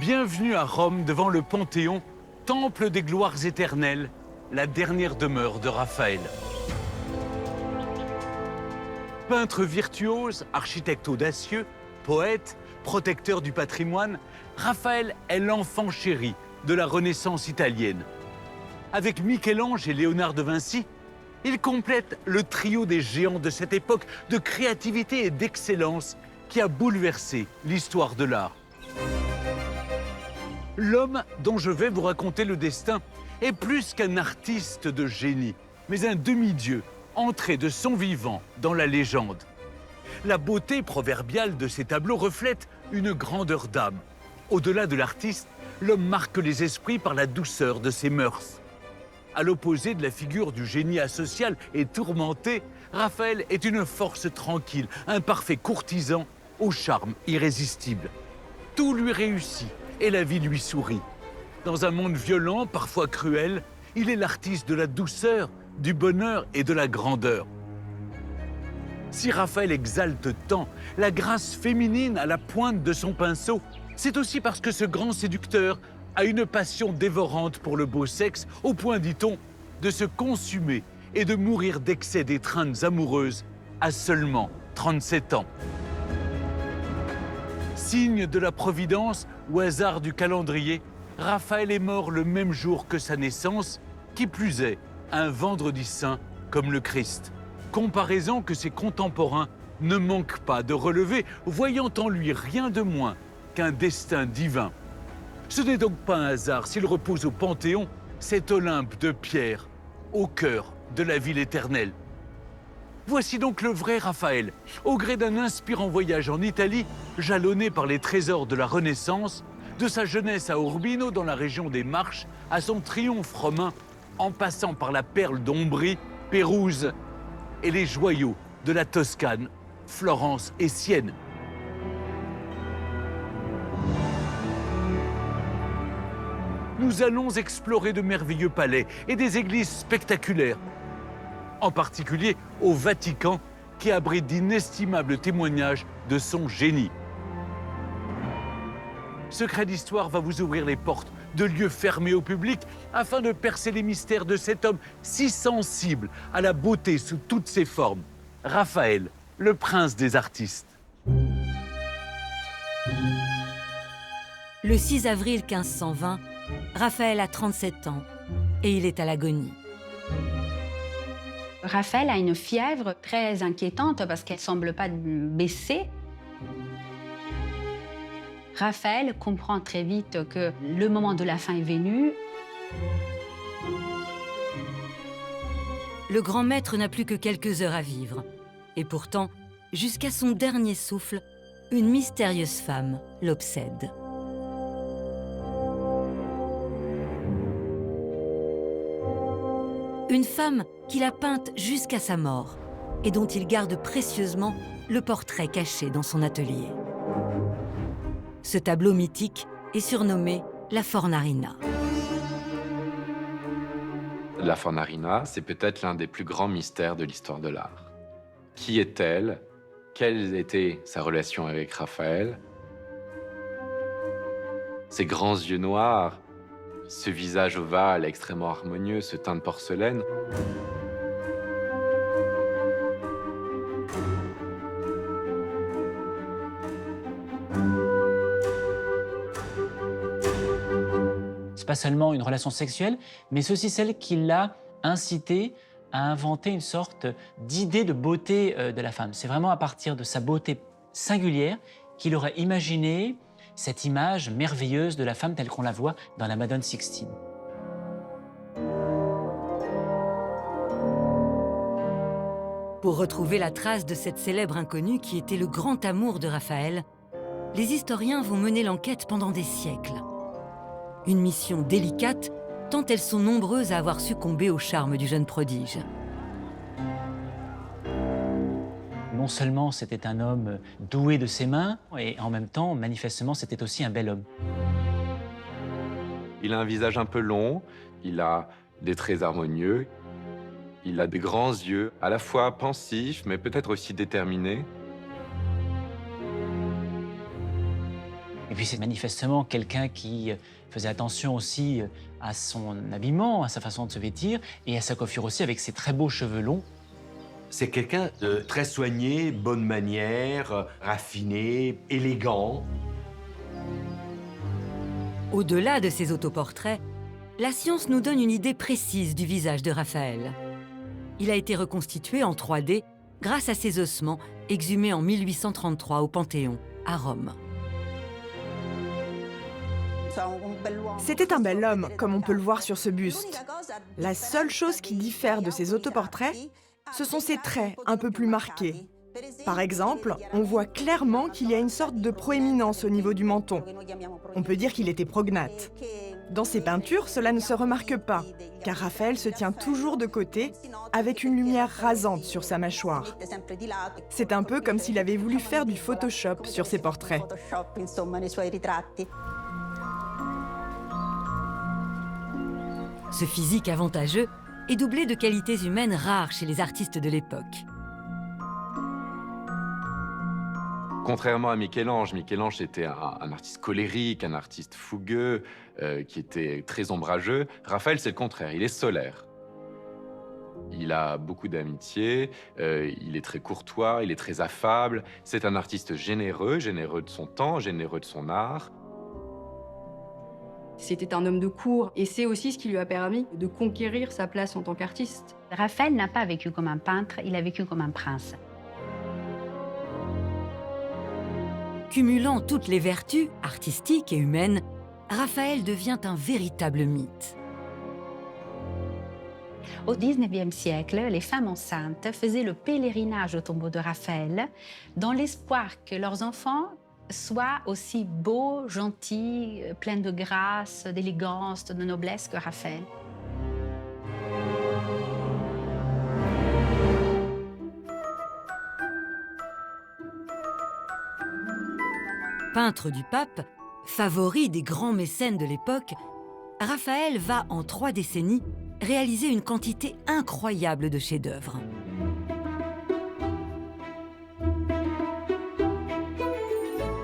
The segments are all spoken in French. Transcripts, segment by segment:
Bienvenue à Rome devant le Panthéon, temple des gloires éternelles, la dernière demeure de Raphaël. Peintre virtuose, architecte audacieux, poète, protecteur du patrimoine, Raphaël est l'enfant chéri de la Renaissance italienne. Avec Michel-Ange et Léonard de Vinci, il complète le trio des géants de cette époque de créativité et d'excellence qui a bouleversé l'histoire de l'art. L'homme dont je vais vous raconter le destin est plus qu'un artiste de génie, mais un demi-dieu entré de son vivant dans la légende. La beauté proverbiale de ses tableaux reflète une grandeur d'âme. Au-delà de l'artiste, l'homme marque les esprits par la douceur de ses mœurs. À l'opposé de la figure du génie asocial et tourmenté, Raphaël est une force tranquille, un parfait courtisan au charme irrésistible. Tout lui réussit et la vie lui sourit. Dans un monde violent, parfois cruel, il est l'artiste de la douceur, du bonheur et de la grandeur. Si Raphaël exalte tant la grâce féminine à la pointe de son pinceau, c'est aussi parce que ce grand séducteur a une passion dévorante pour le beau sexe, au point, dit-on, de se consumer et de mourir d'excès d'étreintes amoureuses à seulement 37 ans. Signe de la providence ou hasard du calendrier, Raphaël est mort le même jour que sa naissance, qui plus est, un vendredi saint comme le Christ. Comparaison que ses contemporains ne manquent pas de relever, voyant en lui rien de moins qu'un destin divin. Ce n'est donc pas un hasard s'il repose au Panthéon, cet Olympe de pierre, au cœur de la ville éternelle. Voici donc le vrai Raphaël, au gré d'un inspirant voyage en Italie, jalonné par les trésors de la Renaissance, de sa jeunesse à Urbino dans la région des Marches, à son triomphe romain, en passant par la perle d'Ombrie, Pérouse et les joyaux de la Toscane, Florence et Sienne. Nous allons explorer de merveilleux palais et des églises spectaculaires, en particulier au Vatican, qui abrite d'inestimables témoignages de son génie. Secret d'Histoire va vous ouvrir les portes de lieux fermés au public afin de percer les mystères de cet homme si sensible à la beauté sous toutes ses formes. Raphaël, le prince des artistes. Le 6 avril 1520, Raphaël a 37 ans et il est à l'agonie. Raphaël a une fièvre très inquiétante parce qu'elle ne semble pas baisser. Raphaël comprend très vite que le moment de la fin est venu. Le grand maître n'a plus que quelques heures à vivre. Et pourtant, jusqu'à son dernier souffle, une mystérieuse femme l'obsède. Une femme qu'il a peinte jusqu'à sa mort et dont il garde précieusement le portrait caché dans son atelier. Ce tableau mythique est surnommé la Fornarina. La Fornarina, c'est peut-être l'un des plus grands mystères de l'histoire de l'art. Qui est-elle? Quelle était sa relation avec Raphaël? Ses grands yeux noirs, ce visage ovale extrêmement harmonieux, ce teint de porcelaine. C'est pas seulement une relation sexuelle, mais c'est aussi celle qui l'a incité à inventer une sorte d'idée de beauté de la femme. C'est vraiment à partir de sa beauté singulière qu'il aurait imaginé cette image merveilleuse de la femme telle qu'on la voit dans la Madone Sixtine. Pour retrouver la trace de cette célèbre inconnue qui était le grand amour de Raphaël, les historiens vont mener l'enquête pendant des siècles. Une mission délicate, tant elles sont nombreuses à avoir succombé au charme du jeune prodige. Non seulement c'était un homme doué de ses mains, et en même temps, manifestement, c'était aussi un bel homme. Il a un visage un peu long, il a des traits harmonieux, il a des grands yeux, à la fois pensifs, mais peut-être aussi déterminés. Et puis c'est manifestement quelqu'un qui faisait attention aussi à son habillement, à sa façon de se vêtir et à sa coiffure aussi avec ses très beaux cheveux longs. C'est quelqu'un de très soigné, bonne manière, raffiné, élégant. Au-delà de ces autoportraits, la science nous donne une idée précise du visage de Raphaël. Il a été reconstitué en 3D grâce à ses ossements exhumés en 1833 au Panthéon, à Rome. C'était un bel homme, comme on peut le voir sur ce buste. La seule chose qui diffère de ses autoportraits, ce sont ses traits un peu plus marqués. Par exemple, on voit clairement qu'il y a une sorte de proéminence au niveau du menton. On peut dire qu'il était prognate. Dans ses peintures, cela ne se remarque pas, car Raphaël se tient toujours de côté, avec une lumière rasante sur sa mâchoire. C'est un peu comme s'il avait voulu faire du Photoshop sur ses portraits. Ce physique avantageux est doublé de qualités humaines rares chez les artistes de l'époque. Contrairement à Michel-Ange, Michel-Ange était un artiste colérique, un artiste fougueux, qui était très ombrageux. Raphaël, c'est le contraire, il est solaire. Il a beaucoup d'amitié, il est très courtois, il est très affable. C'est un artiste généreux, généreux de son temps, généreux de son art. C'était un homme de cour et c'est aussi ce qui lui a permis de conquérir sa place en tant qu'artiste. Raphaël n'a pas vécu comme un peintre, il a vécu comme un prince. Cumulant toutes les vertus artistiques et humaines, Raphaël devient un véritable mythe. Au XIXe siècle, les femmes enceintes faisaient le pèlerinage au tombeau de Raphaël dans l'espoir que leurs enfants soient aussi beaux, gentils, pleins de grâce, d'élégance, de noblesse que Raphaël. Peintre du pape, favori des grands mécènes de l'époque, Raphaël va, en 3 décennies, réaliser une quantité incroyable de chefs-d'œuvre.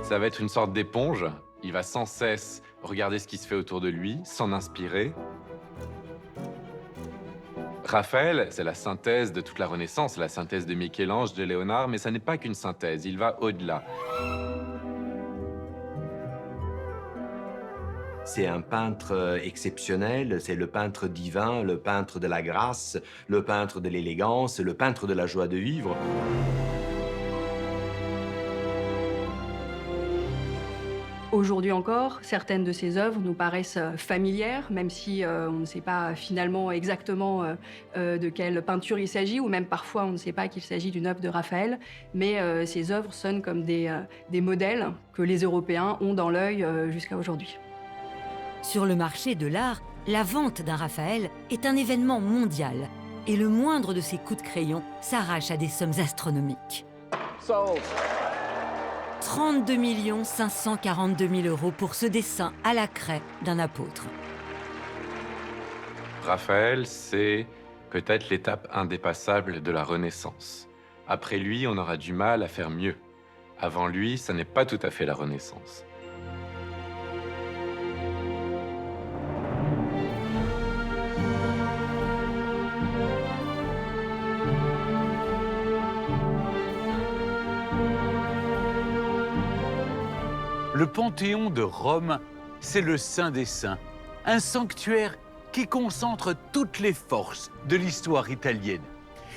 Ça va être une sorte d'éponge. Il va sans cesse regarder ce qui se fait autour de lui, s'en inspirer. Raphaël, c'est la synthèse de toute la Renaissance, la synthèse de Michel-Ange, de Léonard, mais ça n'est pas qu'une synthèse, il va au-delà. C'est un peintre exceptionnel, c'est le peintre divin, le peintre de la grâce, le peintre de l'élégance, le peintre de la joie de vivre. Aujourd'hui encore, certaines de ses œuvres nous paraissent familières, même si on ne sait pas finalement exactement de quelle peinture il s'agit, ou même parfois on ne sait pas qu'il s'agit d'une œuvre de Raphaël, mais ces œuvres sonnent comme des modèles que les Européens ont dans l'œil jusqu'à aujourd'hui. Sur le marché de l'art, la vente d'un Raphaël est un événement mondial et le moindre de ses coups de crayon s'arrache à des sommes astronomiques. 32 542 000 € pour ce dessin à la craie d'un apôtre. Raphaël, c'est peut-être l'étape indépassable de la Renaissance. Après lui, on aura du mal à faire mieux. Avant lui, ça n'est pas tout à fait la Renaissance. Le Panthéon de Rome, c'est le Saint des Saints, un sanctuaire qui concentre toutes les forces de l'histoire italienne.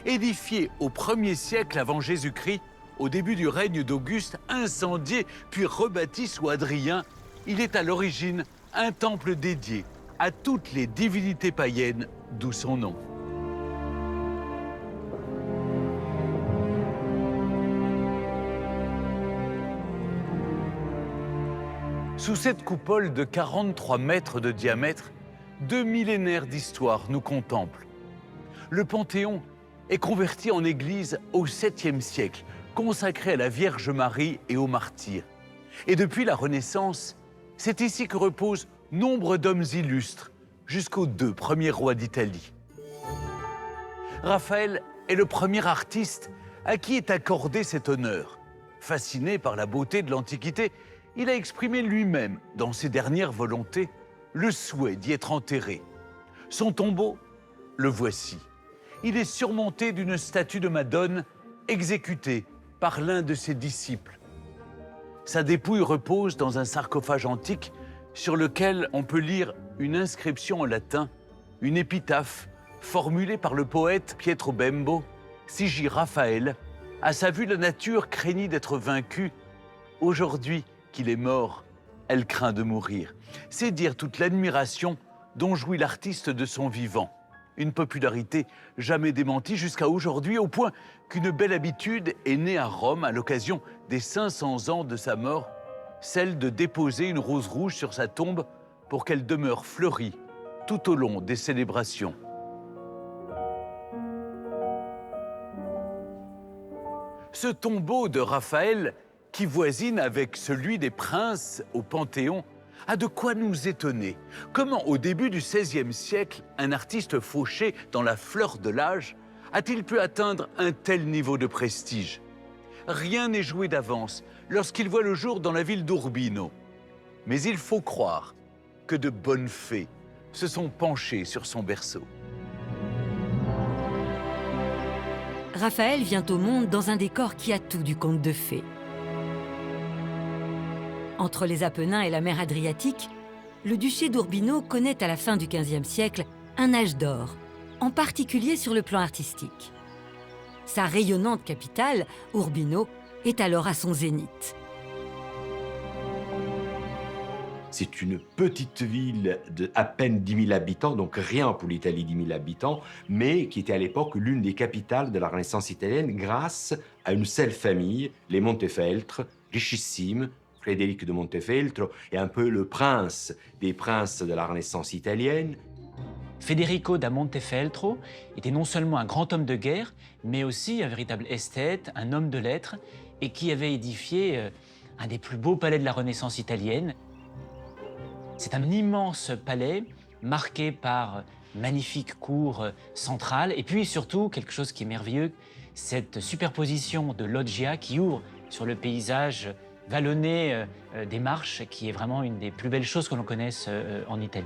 Édifié au 1er siècle avant Jésus-Christ, au début du règne d'Auguste, incendié puis rebâti sous Hadrien, il est à l'origine un temple dédié à toutes les divinités païennes, d'où son nom. Sous cette coupole de 43 mètres de diamètre, 2 millénaires d'histoire nous contemplent. Le Panthéon est converti en église au 7e siècle, consacré à la Vierge Marie et aux martyrs. Et depuis la Renaissance, c'est ici que reposent nombre d'hommes illustres, jusqu'aux 2 premiers rois d'Italie. Raphaël est le premier artiste à qui est accordé cet honneur. Fasciné par la beauté de l'Antiquité, il a exprimé lui-même, dans ses dernières volontés, le souhait d'y être enterré. Son tombeau, le voici. Il est surmonté d'une statue de Madone exécutée par l'un de ses disciples. Sa dépouille repose dans un sarcophage antique sur lequel on peut lire une inscription en latin, une épitaphe formulée par le poète Pietro Bembo. Sigi Raphaël, à sa vue la nature craignit d'être vaincue. Aujourd'hui qu'il est mort, elle craint de mourir. C'est dire toute l'admiration dont jouit l'artiste de son vivant. Une popularité jamais démentie jusqu'à aujourd'hui, au point qu'une belle habitude est née à Rome à l'occasion des 500 ans de sa mort, celle de déposer une rose rouge sur sa tombe pour qu'elle demeure fleurie tout au long des célébrations. Ce tombeau de Raphaël, qui voisine avec celui des princes au Panthéon, a de quoi nous étonner. Comment, au début du XVIe siècle, un artiste fauché dans la fleur de l'âge a-t-il pu atteindre un tel niveau de prestige? Rien n'est joué d'avance lorsqu'il voit le jour dans la ville d'Urbino. Mais il faut croire que de bonnes fées se sont penchées sur son berceau. Raphaël vient au monde dans un décor qui a tout du conte de fées. Entre les Apennins et la mer Adriatique, le duché d'Urbino connaît à la fin du XVe siècle un âge d'or, en particulier sur le plan artistique. Sa rayonnante capitale, Urbino, est alors à son zénith. C'est une petite ville de à peine 10 000 habitants, donc rien pour l'Italie, 10 000 habitants, mais qui était à l'époque l'une des capitales de la Renaissance italienne grâce à une seule famille, les Montefeltro, richissimes, Frédéric de Montefeltro est un peu le prince des princes de la Renaissance italienne. Federico da Montefeltro était non seulement un grand homme de guerre, mais aussi un véritable esthète, un homme de lettres, et qui avait édifié un des plus beaux palais de la Renaissance italienne. C'est un immense palais marqué par magnifique cour centrale, et puis surtout, quelque chose qui est merveilleux, cette superposition de loggia qui ouvre sur le paysage vallonné des marches, qui est vraiment une des plus belles choses que l'on connaisse en Italie.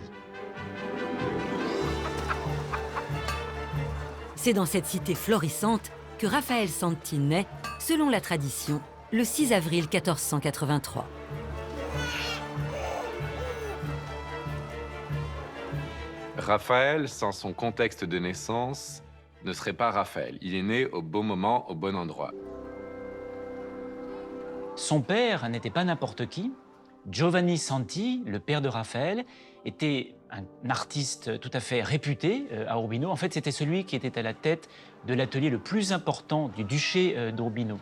C'est dans cette cité florissante que Raphaël Santi naît, selon la tradition, le 6 avril 1483. Raphaël, sans son contexte de naissance, ne serait pas Raphaël. Il est né au bon moment, au bon endroit. Son père n'était pas n'importe qui. Giovanni Santi, le père de Raphaël, était un artiste tout à fait réputé à Urbino. En fait, c'était celui qui était à la tête de l'atelier le plus important du duché d'Urbino.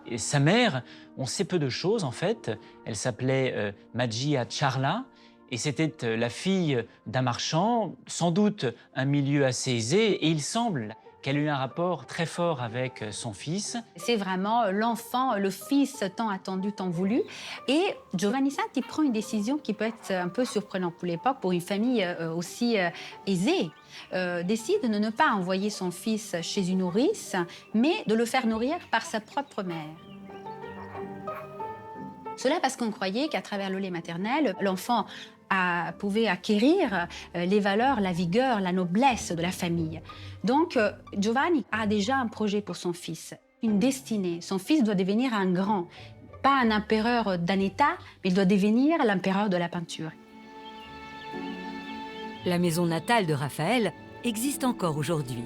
Et sa mère, on sait peu de choses en fait. Elle s'appelait Magia Ciarla et c'était la fille d'un marchand, sans doute un milieu assez aisé, et il semble qu'elle a eu un rapport très fort avec son fils. C'est vraiment l'enfant, le fils tant attendu, tant voulu. Et Giovanni Santi prend une décision qui peut être un peu surprenante pour l'époque, pour une famille aussi aisée. Décide de ne pas envoyer son fils chez une nourrice, mais de le faire nourrir par sa propre mère. Cela parce qu'on croyait qu'à travers le lait maternel, l'enfant pouvait acquérir les valeurs, la vigueur, la noblesse de la famille. Donc, Giovanni a déjà un projet pour son fils, une destinée. Son fils doit devenir un grand, pas un empereur d'un État, mais il doit devenir l'empereur de la peinture. La maison natale de Raphaël existe encore aujourd'hui.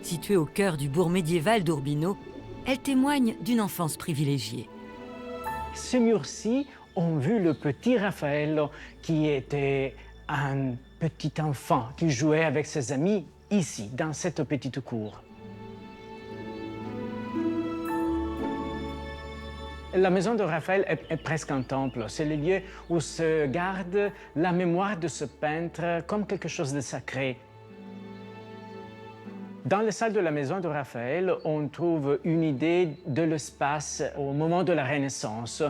Située au cœur du bourg médiéval d'Urbino, elle témoigne d'une enfance privilégiée. Ce mur-ci, on vu le petit Raphaël qui était un petit enfant qui jouait avec ses amis ici, dans cette petite cour. La maison de Raphaël est presque un temple. C'est le lieu où se garde la mémoire de ce peintre comme quelque chose de sacré. Dans les salles de la maison de Raphaël, on trouve une idée de l'espace au moment de la Renaissance.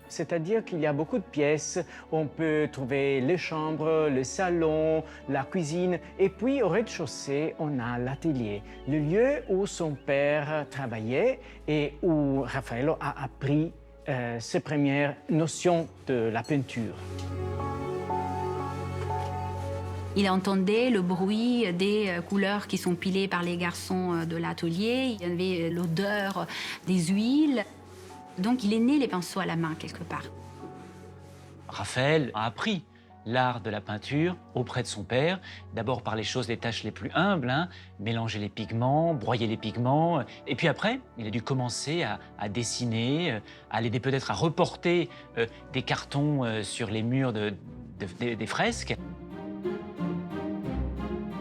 C'est-à-dire qu'il y a beaucoup de pièces, on peut trouver les chambres, le salon, la cuisine, et puis au rez-de-chaussée, on a l'atelier, le lieu où son père travaillait et où Raffaello a appris ses premières notions de la peinture. Il entendait le bruit des couleurs qui sont pilées par les garçons de l'atelier. Il y avait l'odeur des huiles. Donc il est né les pinceaux à la main quelque part. Raphaël a appris l'art de la peinture auprès de son père, d'abord par les choses, les tâches les plus humbles, mélanger les pigments, broyer les pigments, et puis après, il a dû commencer à dessiner, à l'aider peut-être à reporter des cartons sur les murs des fresques.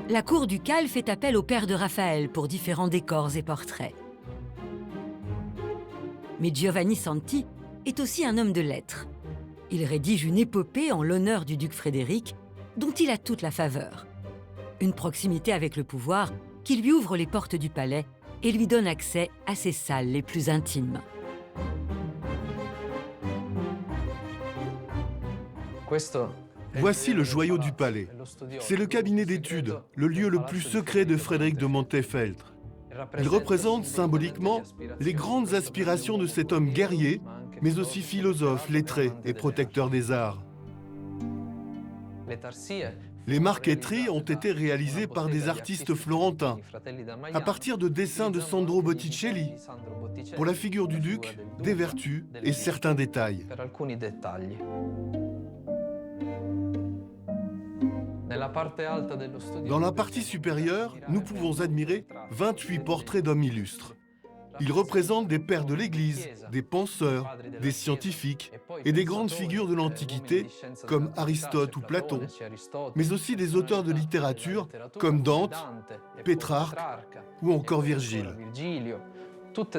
La cour ducale fait appel au père de Raphaël pour différents décors et portraits. Mais Giovanni Santi est aussi un homme de lettres. Il rédige une épopée en l'honneur du duc Frédéric, dont il a toute la faveur. Une proximité avec le pouvoir qui lui ouvre les portes du palais et lui donne accès à ses salles les plus intimes. Voici le joyau du palais. C'est le cabinet d'études, le lieu le plus secret de Frédéric de Montefeltro. Il représente symboliquement les grandes aspirations de cet homme guerrier, mais aussi philosophe, lettré et protecteur des arts. Les marqueteries ont été réalisées par des artistes florentins, à partir de dessins de Sandro Botticelli, pour la figure du duc, des vertus et certains détails. Dans la partie supérieure, nous pouvons admirer 28 portraits d'hommes illustres. Ils représentent des pères de l'Église, des penseurs, des scientifiques et des grandes figures de l'Antiquité comme Aristote ou Platon, mais aussi des auteurs de littérature comme Dante, Pétrarque ou encore Virgile. Toutes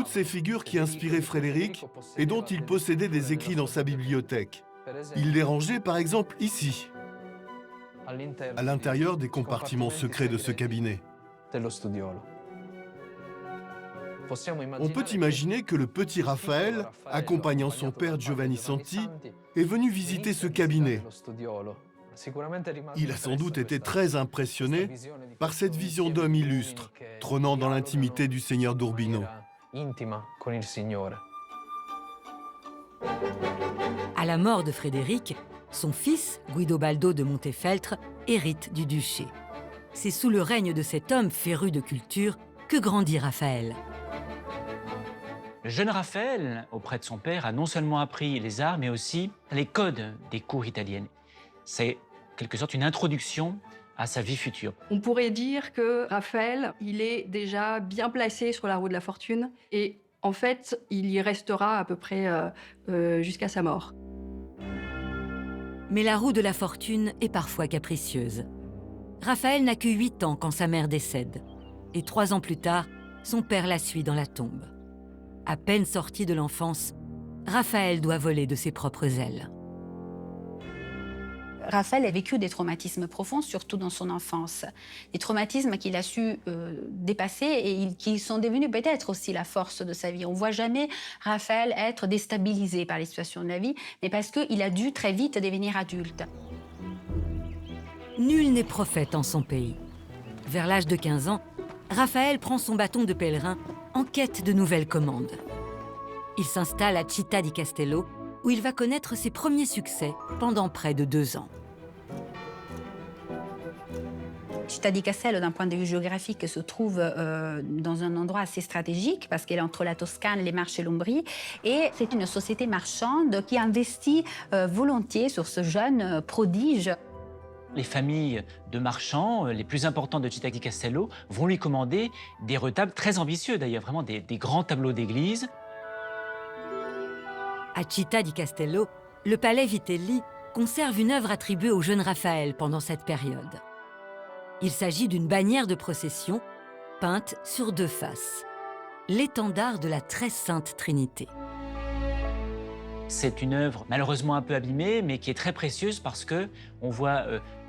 ces figures qui inspiraient Frédéric et dont il possédait des écrits dans sa bibliothèque. Il les rangeait par exemple ici, à l'intérieur des compartiments secrets de ce cabinet. On peut imaginer que le petit Raphaël, accompagnant son père Giovanni Santi, est venu visiter ce cabinet. Il a sans doute été très impressionné par cette vision d'homme illustre, trônant dans l'intimité du seigneur d'Urbino. À la mort de Frédéric, son fils, Guidobaldo de Montefeltro, hérite du duché. C'est sous le règne de cet homme féru de culture que grandit Raphaël. Le jeune Raphaël, auprès de son père, a non seulement appris les arts, mais aussi les codes des cours italiennes. C'est en quelque sorte une introduction à sa vie future. On pourrait dire que Raphaël, il est déjà bien placé sur la roue de la fortune et en fait, il y restera à peu près jusqu'à sa mort. Mais la roue de la fortune est parfois capricieuse. Raphaël n'a que 8 ans quand sa mère décède. Et 3 ans plus tard, son père la suit dans la tombe. À peine sorti de l'enfance, Raphaël doit voler de ses propres ailes. Raphaël a vécu des traumatismes profonds, surtout dans son enfance. Des traumatismes qu'il a su dépasser et qui sont devenus peut-être aussi la force de sa vie. On ne voit jamais Raphaël être déstabilisé par les situations de la vie, mais parce qu'il a dû très vite devenir adulte. Nul n'est prophète en son pays. Vers l'âge de 15 ans, Raphaël prend son bâton de pèlerin en quête de nouvelles commandes. Il s'installe à Città di Castello, où il va connaître ses premiers succès pendant près de 2 ans. Città di Castello, d'un point de vue géographique, se trouve dans un endroit assez stratégique parce qu'elle est entre la Toscane, les Marches et l'Ombrie. Et c'est une société marchande qui investit volontiers sur ce jeune prodige. Les familles de marchands, les plus importantes de Città di Castello, vont lui commander des retables très ambitieux, d'ailleurs, vraiment des grands tableaux d'église. À Città di Castello, le palais Vitelli conserve une œuvre attribuée au jeune Raphaël pendant cette période. Il s'agit d'une bannière de procession peinte sur 2 faces, l'étendard de la très sainte Trinité. C'est une œuvre malheureusement un peu abîmée, mais qui est très précieuse parce que on voit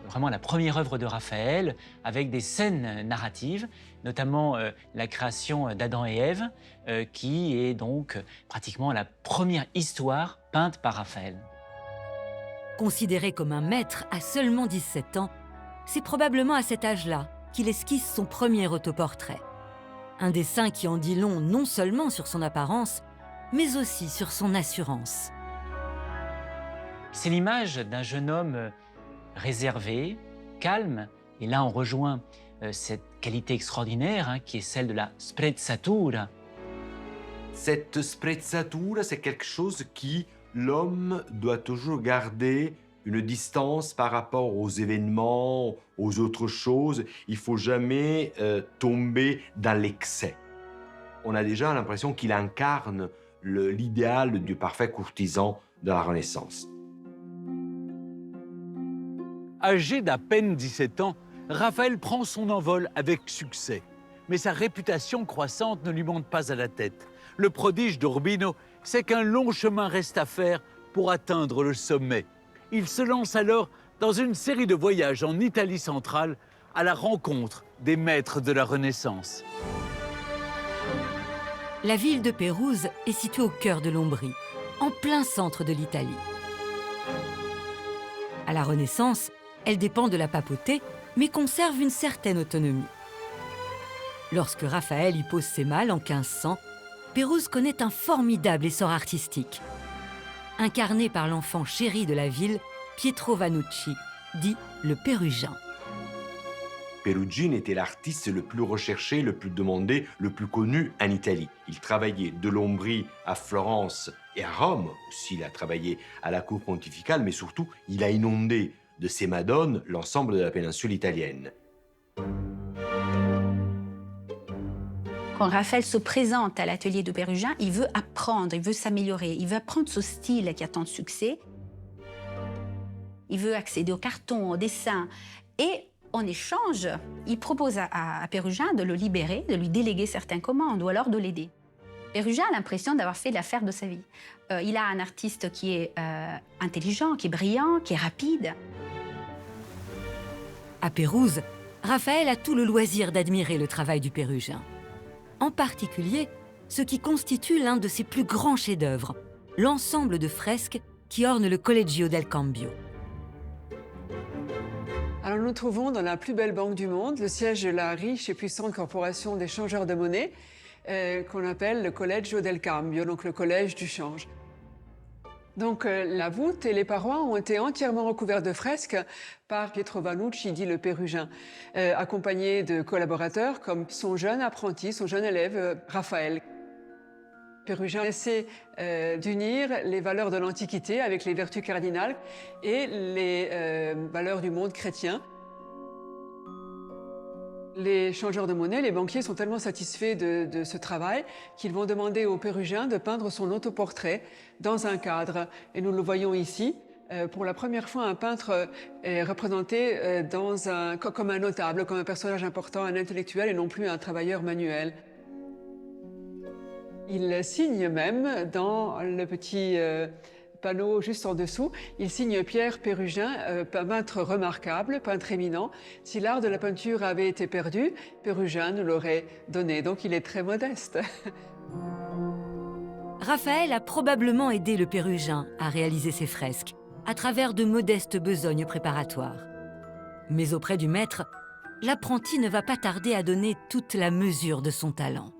vraiment la première œuvre de Raphaël avec des scènes narratives, notamment la création d'Adam et Ève, qui est donc pratiquement la première histoire peinte par Raphaël. Considéré comme un maître à seulement 17 ans, c'est probablement à cet âge-là qu'il esquisse son premier autoportrait. Un dessin qui en dit long non seulement sur son apparence, mais aussi sur son assurance. C'est l'image d'un jeune homme réservé, calme, et là on rejoint cette qualité extraordinaire qui est celle de la sprezzatura. Cette sprezzatura, c'est quelque chose qui, l'homme doit toujours garder une distance par rapport aux événements, aux autres choses. Il ne faut jamais tomber dans l'excès. On a déjà l'impression qu'il incarne l'idéal du parfait courtisan de la Renaissance. Âgé d'à peine 17 ans, Raphaël prend son envol avec succès. Mais sa réputation croissante ne lui monte pas à la tête. Le prodige d'Urbino sait qu'un long chemin reste à faire pour atteindre le sommet. Il se lance alors dans une série de voyages en Italie centrale à la rencontre des maîtres de la Renaissance. La ville de Pérouse est située au cœur de l'Ombrie, en plein centre de l'Italie. À la Renaissance, elle dépend de la papauté, mais conserve une certaine autonomie. Lorsque Raphaël y pose ses malles en 1500, Pérouse connaît un formidable essor artistique. Incarné par l'enfant chéri de la ville, Pietro Vanucci, dit le Pérugin. Perugino était l'artiste le plus recherché, le plus demandé, le plus connu en Italie. Il travaillait de l'Ombrie à Florence et à Rome. Aussi, il a travaillé à la cour pontificale, mais surtout, il a inondé de ses madones l'ensemble de la péninsule italienne. Quand Raphaël se présente à l'atelier de Pérugin, il veut apprendre, il veut s'améliorer, il veut apprendre ce style qui a tant de succès. Il veut accéder au carton, au dessin. Et en échange, il propose à Pérugin de le libérer, de lui déléguer certaines commandes ou alors de l'aider. Pérugin a l'impression d'avoir fait l'affaire de sa vie. Il a un artiste qui est intelligent, qui est brillant, qui est rapide. À Pérouse, Raphaël a tout le loisir d'admirer le travail du Pérugin. En particulier, ce qui constitue l'un de ses plus grands chefs-d'œuvre, l'ensemble de fresques qui ornent le Collegio del Cambio. Alors nous nous trouvons dans la plus belle banque du monde, le siège de la riche et puissante corporation des changeurs de monnaie, qu'on appelle le Collegio del Cambio, donc le collège du change. Donc la voûte et les parois ont été entièrement recouvertes de fresques par Pietro Vanucci, dit le Pérugin, accompagné de collaborateurs comme son jeune apprenti, son jeune élève Raphaël. Pérugin essaie d'unir les valeurs de l'Antiquité avec les vertus cardinales et les valeurs du monde chrétien. Les changeurs de monnaie, les banquiers sont tellement satisfaits de ce travail qu'ils vont demander au Pérugin de peindre son autoportrait dans un cadre. Et nous le voyons ici. Pour la première fois, un peintre est représenté comme un notable, comme un personnage important, un intellectuel et non plus un travailleur manuel. Il signe même dans le petit panneau juste en dessous, il signe Pierre Pérugin, peintre remarquable, peintre éminent. Si l'art de la peinture avait été perdu, Pérugin nous l'aurait donné. Donc il est très modeste. Raphaël a probablement aidé le Pérugin à réaliser ses fresques, à travers de modestes besognes préparatoires. Mais auprès du maître, l'apprenti ne va pas tarder à donner toute la mesure de son talent.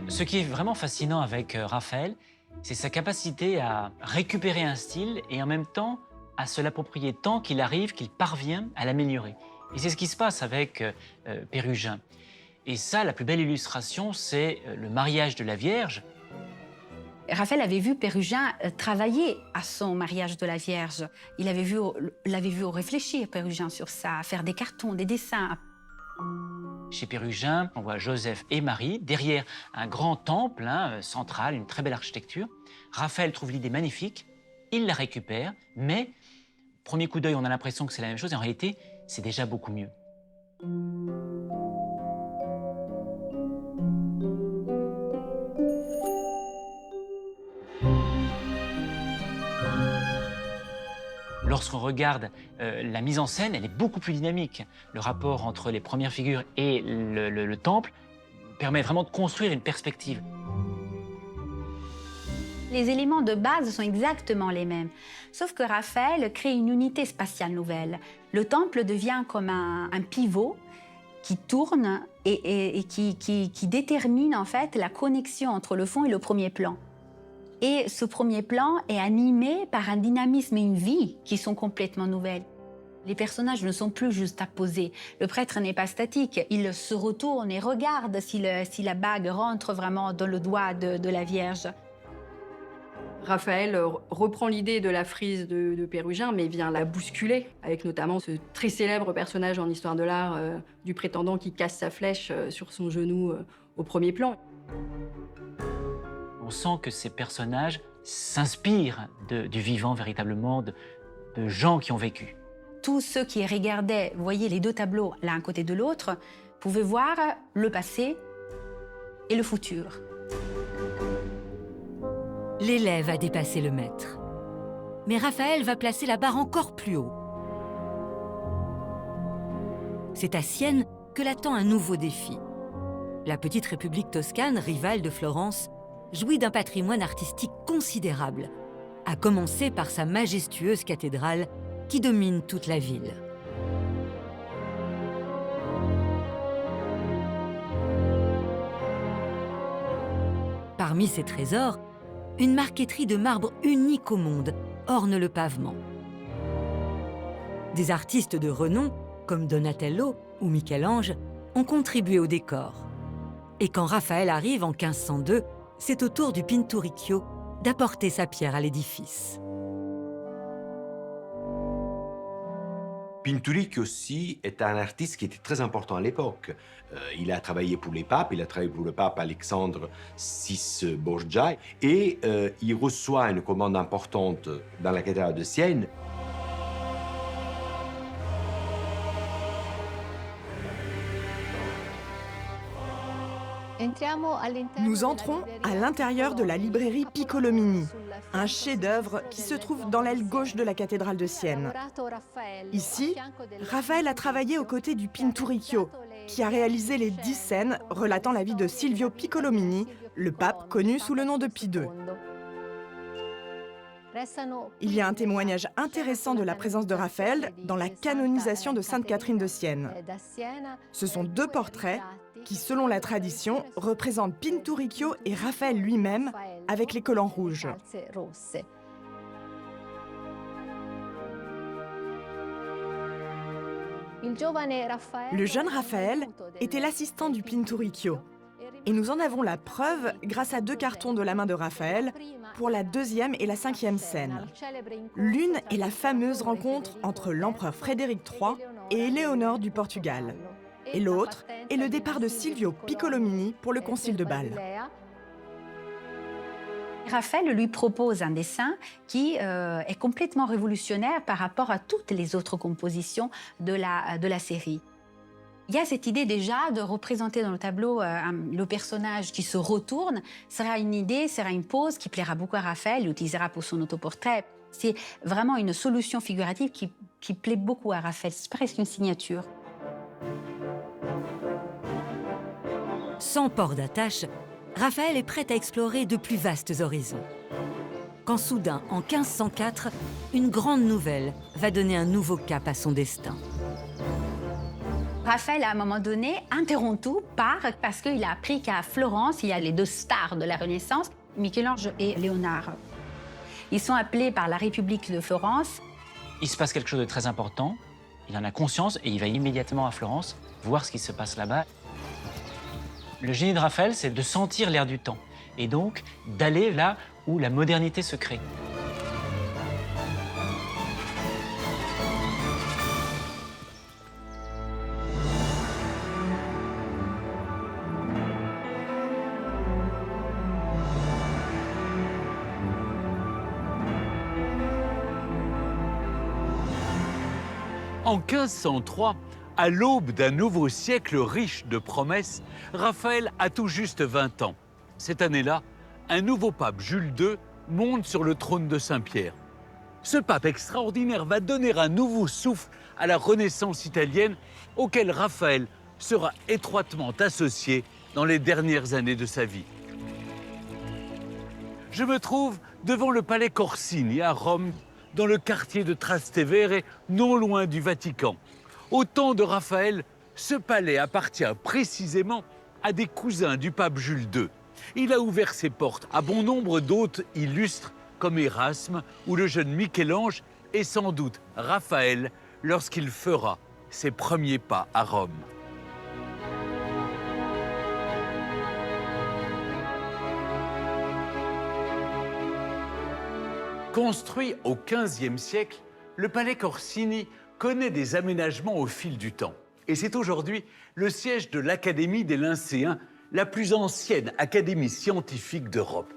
Ce qui est vraiment fascinant avec Raphaël, c'est sa capacité à récupérer un style et en même temps à se l'approprier tant qu'il arrive, qu'il parvient à l'améliorer. Et c'est ce qui se passe avec Pérugin. Et ça, la plus belle illustration, c'est le mariage de la Vierge. Raphaël avait vu Pérugin travailler à son mariage de la Vierge. Il l'avait vu réfléchir, Pérugin, sur ça, faire des cartons, des dessins. Chez Pérugin, on voit Joseph et Marie, derrière un grand temple central, une très belle architecture. Raphaël trouve l'idée magnifique, il la récupère, mais premier coup d'œil, on a l'impression que c'est la même chose, et en réalité, c'est déjà beaucoup mieux. Lorsqu'on regarde la mise en scène, elle est beaucoup plus dynamique. Le rapport entre les premières figures et le temple permet vraiment de construire une perspective. Les éléments de base sont exactement les mêmes, sauf que Raphaël crée une unité spatiale nouvelle. Le temple devient comme un pivot qui tourne et qui détermine en fait la connexion entre le fond et le premier plan. Et ce premier plan est animé par un dynamisme et une vie qui sont complètement nouvelles. Les personnages ne sont plus juste apposés. Le prêtre n'est pas statique. Il se retourne et regarde si la bague rentre vraiment dans le doigt de la Vierge. Raphaël reprend l'idée de la frise de Pérugin, mais vient la bousculer, avec notamment ce très célèbre personnage en histoire de l'art du prétendant qui casse sa flèche sur son genou au premier plan. On sent que ces personnages s'inspirent du vivant véritablement, de gens qui ont vécu. Tous ceux qui regardaient, vous voyez les deux tableaux l'un à côté de l'autre, pouvaient voir le passé et le futur. L'élève a dépassé le maître. Mais Raphaël va placer la barre encore plus haut. C'est à Sienne que l'attend un nouveau défi. La petite République toscane, rivale de Florence, jouit d'un patrimoine artistique considérable, à commencer par sa majestueuse cathédrale qui domine toute la ville. Parmi ses trésors, une marqueterie de marbre unique au monde orne le pavement. Des artistes de renom, comme Donatello ou Michel-Ange, ont contribué au décor. Et quand Raphaël arrive en 1502, c'est au tour du Pinturicchio d'apporter sa pierre à l'édifice. Pinturicchio aussi est un artiste qui était très important à l'époque. Il a travaillé pour les papes, il a travaillé pour le pape Alexandre VI Borgia, et il reçoit une commande importante dans la cathédrale de Sienne. Nous entrons à l'intérieur de la librairie Piccolomini, un chef-d'œuvre qui se trouve dans l'aile gauche de la cathédrale de Sienne. Ici, Raphaël a travaillé aux côtés du Pinturicchio, qui a réalisé les 10 scènes relatant la vie de Silvio Piccolomini, le pape connu sous le nom de Pie II. Il y a un témoignage intéressant de la présence de Raphaël dans la canonisation de Sainte Catherine de Sienne. Ce sont deux portraits qui, selon la tradition, représentent Pinturicchio et Raphaël lui-même avec les collants rouges. Le jeune Raphaël était l'assistant du Pinturicchio. Et nous en avons la preuve grâce à deux cartons de la main de Raphaël pour la 2e et la 5e scène. L'une est la fameuse rencontre entre l'empereur Frédéric III et Éléonore du Portugal. Et l'autre est le départ de Silvio Piccolomini pour le concile de Bâle. Raphaël lui propose un dessin qui est complètement révolutionnaire par rapport à toutes les autres compositions de la série. Il y a cette idée déjà de représenter dans le tableau le personnage qui se retourne. Sera une idée, sera une pose qui plaira beaucoup à Raphaël, il l'utilisera pour son autoportrait. C'est vraiment une solution figurative qui plaît beaucoup à Raphaël. C'est presque une signature. Sans port d'attache, Raphaël est prêt à explorer de plus vastes horizons. Quand soudain, en 1504, une grande nouvelle va donner un nouveau cap à son destin. Raphaël, à un moment donné, interrompt tout parce qu'il a appris qu'à Florence, il y a les deux stars de la Renaissance, Michel-Ange et Léonard. Ils sont appelés par la République de Florence. Il se passe quelque chose de très important, il en a conscience et il va immédiatement à Florence voir ce qui se passe là-bas. Le génie de Raphaël, c'est de sentir l'air du temps et donc d'aller là où la modernité se crée. En 1503, à l'aube d'un nouveau siècle riche de promesses, Raphaël a tout juste 20 ans. Cette année-là, un nouveau pape, Jules II, monte sur le trône de Saint-Pierre. Ce pape extraordinaire va donner un nouveau souffle à la Renaissance italienne, auquel Raphaël sera étroitement associé dans les dernières années de sa vie. Je me trouve devant le palais Corsini à Rome, dans le quartier de Trastevere, non loin du Vatican. Au temps de Raphaël, Ce palais appartient précisément à des cousins du pape Jules II. Il a ouvert ses portes à bon nombre d'hôtes illustres comme Erasme ou le jeune Michel-Ange et sans doute Raphaël lorsqu'il fera ses premiers pas à Rome. Construit au XVe siècle, le palais Corsini connaît des aménagements au fil du temps. Et c'est aujourd'hui le siège de l'Académie des Lyncéens, la plus ancienne académie scientifique d'Europe.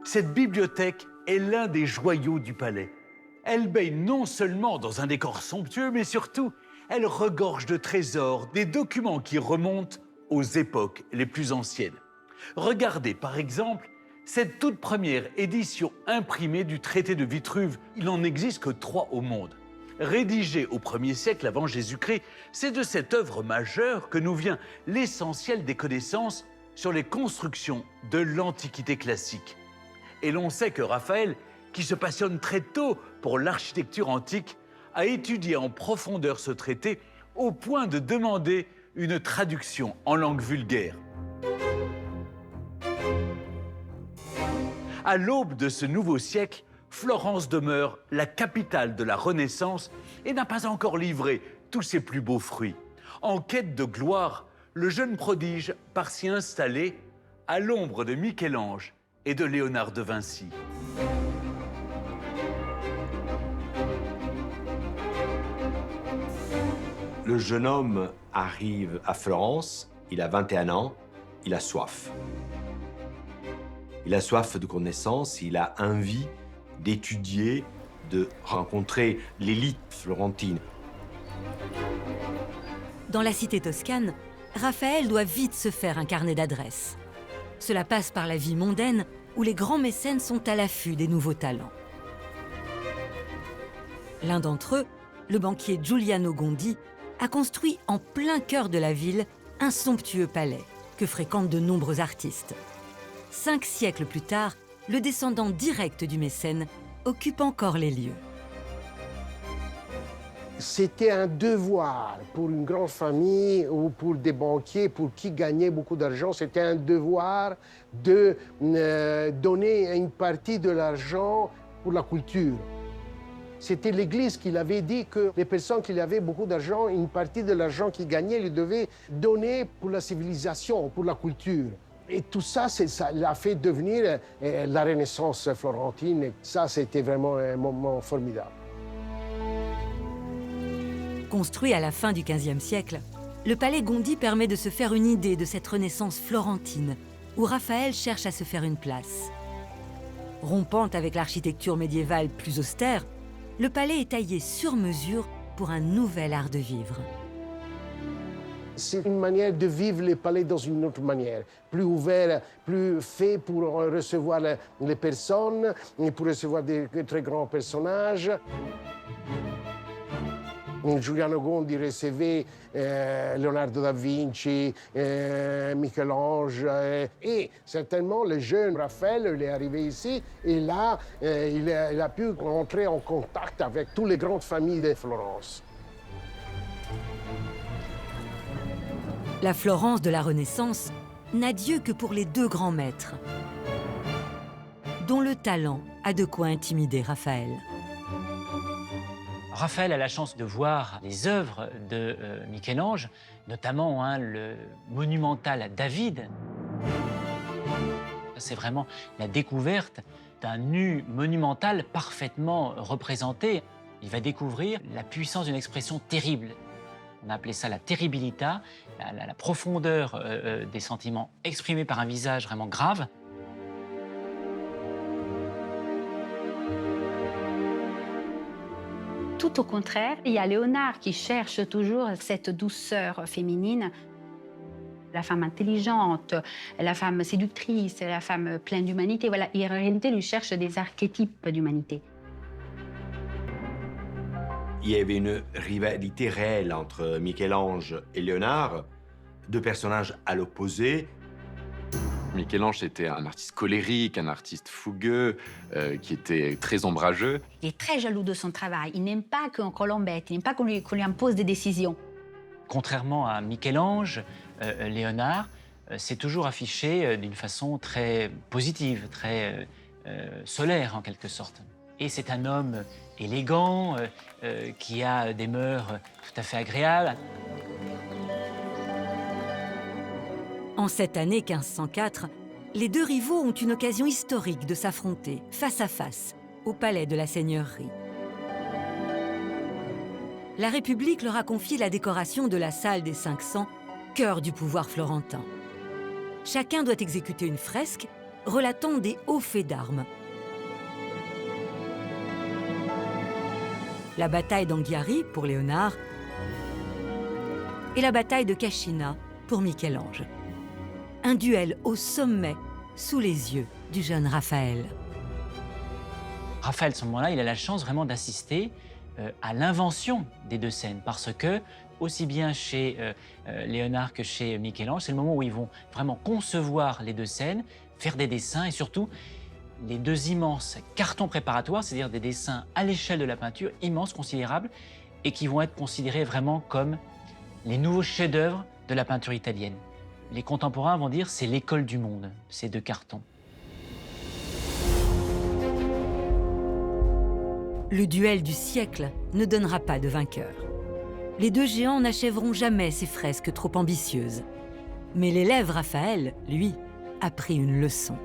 Cette bibliothèque est l'un des joyaux du palais. Elle baigne non seulement dans un décor somptueux, mais surtout, elle regorge de trésors, des documents qui remontent aux époques les plus anciennes. Regardez par exemple cette toute première édition imprimée du traité de Vitruve. Il n'en existe que 3 au monde. Rédigée au 1er siècle avant Jésus-Christ, c'est de cette œuvre majeure que nous vient l'essentiel des connaissances sur les constructions de l'Antiquité classique. Et l'on sait que Raphaël, qui se passionne très tôt pour l'architecture antique, a étudié en profondeur ce traité au point de demander une traduction en langue vulgaire. À l'aube de ce nouveau siècle, Florence demeure la capitale de la Renaissance et n'a pas encore livré tous ses plus beaux fruits. En quête de gloire, le jeune prodige part s'y installer à l'ombre de Michel-Ange et de Léonard de Vinci. Le jeune homme arrive à Florence, il a 21 ans, il a soif. Il a soif de connaissances, il a envie d'étudier, de rencontrer l'élite florentine. Dans la cité toscane, Raphaël doit vite se faire un carnet d'adresses. Cela passe par la vie mondaine où les grands mécènes sont à l'affût des nouveaux talents. L'un d'entre eux, le banquier Giuliano Gondi, a construit en plein cœur de la ville un somptueux palais que fréquentent de nombreux artistes. 5 siècles plus tard, le descendant direct du mécène occupe encore les lieux. C'était un devoir pour une grande famille ou pour des banquiers, pour qui gagnait beaucoup d'argent, c'était un devoir de donner une partie de l'argent pour la culture. C'était l'Église qui l'avait dit que les personnes qui avaient beaucoup d'argent, une partie de l'argent qu'ils gagnaient, ils devaient donner pour la civilisation, pour la culture. Et tout ça, ça l'a fait devenir la Renaissance florentine. Ça, c'était vraiment un moment formidable. Construit à la fin du XVe siècle, le palais Gondi permet de se faire une idée de cette Renaissance florentine, où Raphaël cherche à se faire une place. Rompant avec l'architecture médiévale plus austère, le palais est taillé sur mesure pour un nouvel art de vivre. C'est une manière de vivre les palais dans une autre manière, plus ouvert, plus fait pour recevoir les personnes, et pour recevoir des très grands personnages. Giuliano Gondi recevait Leonardo da Vinci, Michel-Ange, et certainement le jeune Raphaël il est arrivé ici, et là, il a pu entrer en contact avec toutes les grandes familles de Florence. La Florence de la Renaissance n'a Dieu que pour les 2 grands maîtres, dont le talent a de quoi intimider Raphaël. Raphaël a la chance de voir les œuvres de Michel-Ange, notamment le monumental David. C'est vraiment la découverte d'un nu monumental parfaitement représenté. Il va découvrir la puissance d'une expression terrible. On a appelé ça la terribilità, la profondeur des sentiments exprimés par un visage vraiment grave. Tout au contraire, il y a Léonard qui cherche toujours cette douceur féminine. La femme intelligente, la femme séductrice, la femme pleine d'humanité. Voilà, il, en réalité, lui cherche des archétypes d'humanité. Il y avait une rivalité réelle entre Michel-Ange et Léonard, 2 personnages à l'opposé. Michel-Ange était un artiste colérique, un artiste fougueux, qui était très ombrageux. Il est très jaloux de son travail. Il n'aime pas qu'on l'embête, il n'aime pas qu'on lui impose des décisions. Contrairement à Michel-Ange, Léonard s'est toujours affiché d'une façon très positive, très solaire en quelque sorte. Et c'est un homme élégant, qui a des mœurs tout à fait agréables. En cette année 1504, les deux rivaux ont une occasion historique de s'affronter face à face au palais de la Seigneurie. La République leur a confié la décoration de la salle des 500, cœur du pouvoir florentin. Chacun doit exécuter une fresque relatant des hauts faits d'armes. La bataille d'Anghiari pour Léonard et la bataille de Cascina pour Michel-Ange. Un duel au sommet, sous les yeux du jeune Raphaël. Raphaël, à ce moment-là, il a la chance vraiment d'assister à l'invention des deux scènes, parce que, aussi bien chez Léonard que chez Michel-Ange, c'est le moment où ils vont vraiment concevoir les deux scènes, faire des dessins et surtout les deux immenses cartons préparatoires, c'est-à-dire des dessins à l'échelle de la peinture, immenses, considérables, et qui vont être considérés vraiment comme les nouveaux chefs-d'œuvre de la peinture italienne. Les contemporains vont dire c'est l'école du monde, ces deux cartons. Le duel du siècle ne donnera pas de vainqueur. Les deux géants n'achèveront jamais ces fresques trop ambitieuses. Mais l'élève Raphaël, lui, a pris une leçon.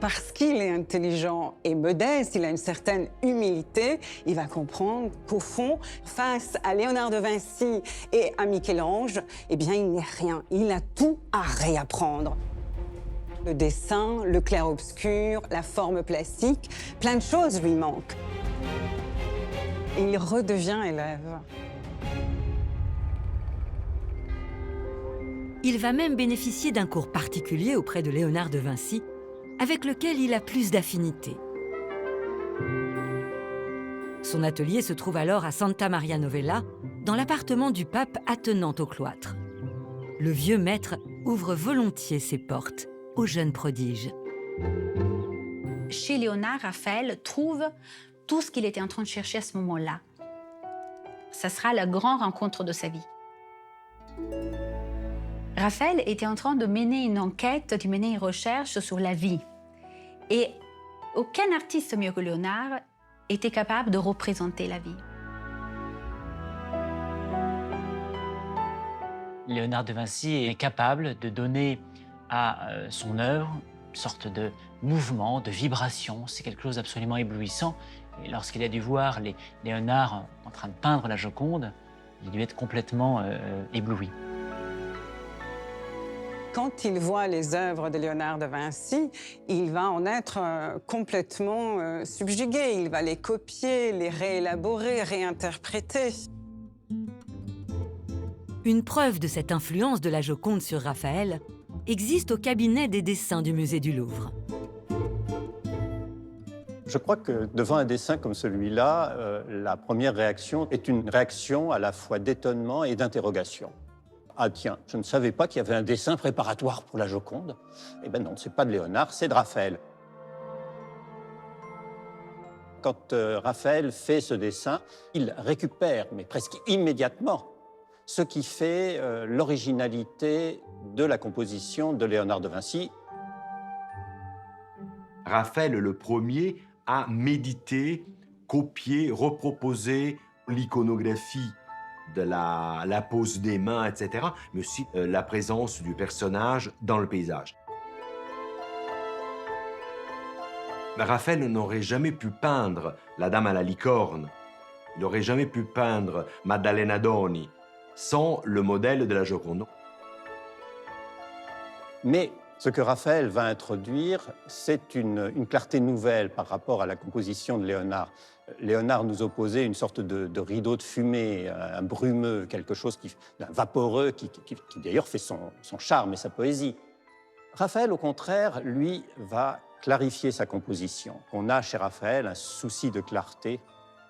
Parce qu'il est intelligent et modeste, il a une certaine humilité, il va comprendre qu'au fond, face à Léonard de Vinci et à Michel-Ange, eh bien, il n'est rien. Il a tout à réapprendre. Le dessin, le clair-obscur, la forme plastique, plein de choses lui manquent. Et il redevient élève. Il va même bénéficier d'un cours particulier auprès de Léonard de Vinci, avec lequel il a plus d'affinité. Son atelier se trouve alors à Santa Maria Novella, dans l'appartement du pape attenant au cloître. Le vieux maître ouvre volontiers ses portes aux jeunes prodiges. Chez Léonard, Raphaël trouve tout ce qu'il était en train de chercher à ce moment-là. Ça sera la grande rencontre de sa vie. Raphaël était en train de mener une enquête, de mener une recherche sur la vie. Et aucun artiste mieux que Léonard était capable de représenter la vie. Léonard de Vinci est capable de donner à son œuvre une sorte de mouvement, de vibration. C'est quelque chose d'absolument éblouissant. Et lorsqu'il a dû voir Léonard en train de peindre la Joconde, il a dû être complètement ébloui. Quand il voit les œuvres de Léonard de Vinci, il va en être complètement subjugué. Il va les copier, les réélaborer, réinterpréter. Une preuve de cette influence de la Joconde sur Raphaël existe au cabinet des dessins du musée du Louvre. Je crois que devant un dessin comme celui-là, la première réaction est une réaction à la fois d'étonnement et d'interrogation. Ah tiens, je ne savais pas qu'il y avait un dessin préparatoire pour la Joconde. Eh bien non, c'est pas de Léonard, c'est de Raphaël. Quand Raphaël fait ce dessin, il récupère, mais presque immédiatement, ce qui fait l'originalité de la composition de Léonard de Vinci. Raphaël, le premier, a médité, copié, reproposé l'iconographie de la pose des mains, etc., mais aussi la présence du personnage dans le paysage. Raphaël n'aurait jamais pu peindre la Dame à la licorne, il n'aurait jamais pu peindre Maddalena Doni sans le modèle de la Joconde. Mais ce que Raphaël va introduire, c'est une clarté nouvelle par rapport à la composition de Léonard. Léonard nous opposait une sorte de rideau de fumée, un brumeux, quelque chose d'un vaporeux qui d'ailleurs fait son charme et sa poésie. Raphaël, au contraire, lui, va clarifier sa composition. On a chez Raphaël un souci de clarté,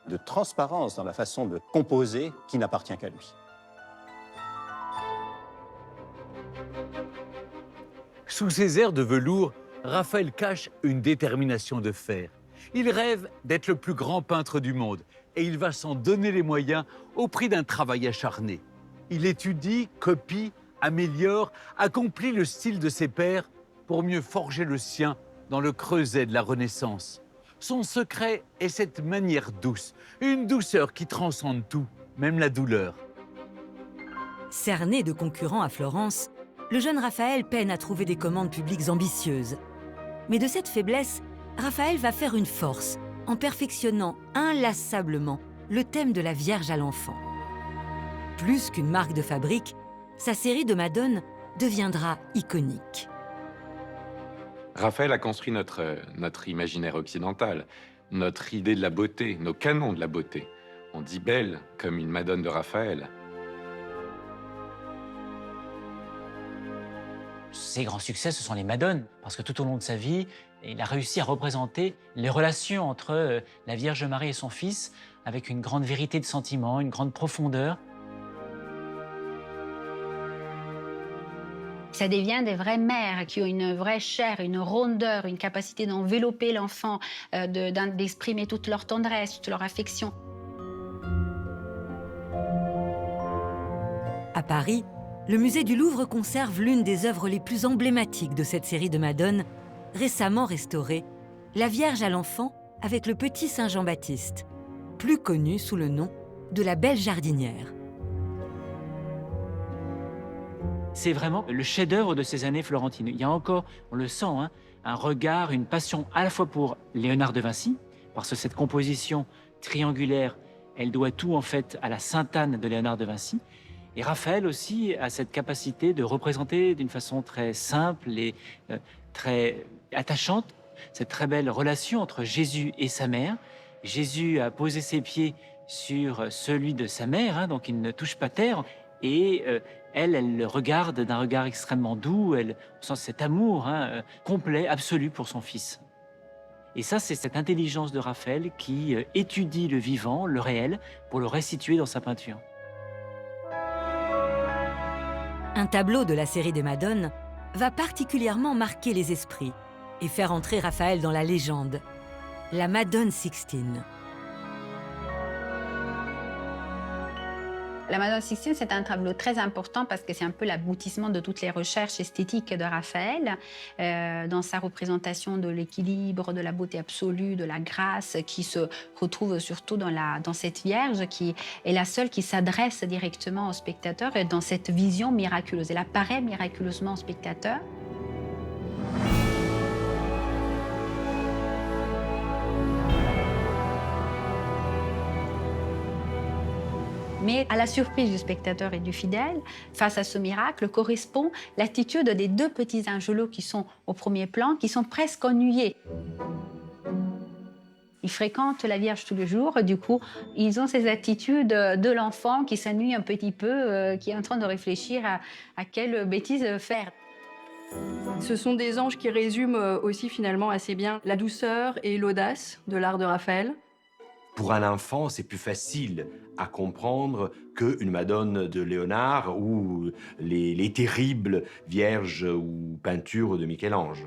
de transparence dans la façon de composer qui n'appartient qu'à lui. Sous ses airs de velours, Raphaël cache une détermination de fer. Il rêve d'être le plus grand peintre du monde et il va s'en donner les moyens au prix d'un travail acharné. Il étudie, copie, améliore, accomplit le style de ses pairs pour mieux forger le sien dans le creuset de la Renaissance. Son secret est cette manière douce, une douceur qui transcende tout, même la douleur. Cerné de concurrents à Florence, le jeune Raphaël peine à trouver des commandes publiques ambitieuses. Mais de cette faiblesse, Raphaël va faire une force en perfectionnant inlassablement le thème de la Vierge à l'enfant. Plus qu'une marque de fabrique, sa série de Madones deviendra iconique. Raphaël a construit notre imaginaire occidental, notre idée de la beauté, nos canons de la beauté. On dit belle comme une Madone de Raphaël. Ses grands succès, ce sont les Madones, parce que tout au long de sa vie, il a réussi à représenter les relations entre la Vierge Marie et son fils avec une grande vérité de sentiment, une grande profondeur. Ça devient des vraies mères qui ont une vraie chair, une rondeur, une capacité d'envelopper l'enfant, d'exprimer toute leur tendresse, toute leur affection. À Paris, le musée du Louvre conserve l'une des œuvres les plus emblématiques de cette série de Madones, récemment restaurée, la Vierge à l'enfant avec le petit Saint Jean-Baptiste, plus connu sous le nom de la Belle Jardinière. C'est vraiment le chef-d'œuvre de ces années florentines. Il y a encore, on le sent, hein, un regard, une passion à la fois pour Léonard de Vinci, parce que cette composition triangulaire, elle doit tout en fait à la Sainte-Anne de Léonard de Vinci. Et Raphaël aussi a cette capacité de représenter d'une façon très simple et très attachante cette très belle relation entre Jésus et sa mère. Jésus a posé ses pieds sur celui de sa mère, hein, donc il ne touche pas terre. Et elle le regarde d'un regard extrêmement doux. On sent cet amour complet, absolu pour son fils. Et ça, c'est cette intelligence de Raphaël qui étudie le vivant, le réel, pour le restituer dans sa peinture. Un tableau de la série des Madones va particulièrement marquer les esprits et faire entrer Raphaël dans la légende, la Madone Sixtine. La Madone Sixtine, c'est un tableau très important parce que c'est un peu l'aboutissement de toutes les recherches esthétiques de Raphaël dans sa représentation de l'équilibre, de la beauté absolue, de la grâce qui se retrouve surtout dans cette Vierge qui est la seule qui s'adresse directement au spectateur et dans cette vision miraculeuse. Elle apparaît miraculeusement au spectateur. Mais à la surprise du spectateur et du fidèle, face à ce miracle, correspond l'attitude des deux petits angelots qui sont au premier plan, qui sont presque ennuyés. Ils fréquentent la Vierge tous les jours, du coup, ils ont ces attitudes de l'enfant qui s'ennuie un petit peu, qui est en train de réfléchir à quelle bêtise faire. Ce sont des anges qui résument aussi finalement assez bien la douceur et l'audace de l'art de Raphaël. Pour un enfant, c'est plus facile à comprendre qu'une Madone de Léonard ou les terribles Vierges ou peintures de Michel-Ange.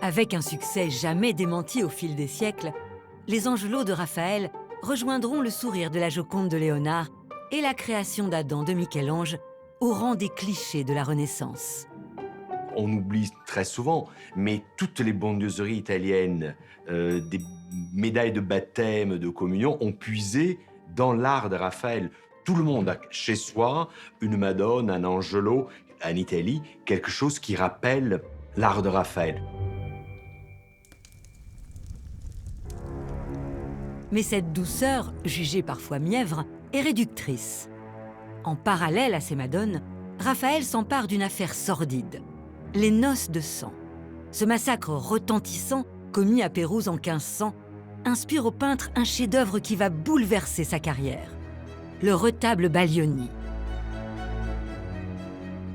Avec un succès jamais démenti au fil des siècles, les Angelots de Raphaël rejoindront le sourire de la Joconde de Léonard et la création d'Adam de Michel-Ange au rang des clichés de la Renaissance. On oublie très souvent, mais toutes les bondieuseries italiennes, des médailles de baptême, de communion, ont puisé dans l'art de Raphaël. Tout le monde a chez soi une Madone, un Angelo, en Italie, quelque chose qui rappelle l'art de Raphaël. Mais cette douceur, jugée parfois mièvre, est réductrice. En parallèle à ces Madones, Raphaël s'empare d'une affaire sordide, les noces de sang. Ce massacre retentissant, commis à Pérouse en 1500, inspire au peintre un chef-d'œuvre qui va bouleverser sa carrière, le retable Baglioni.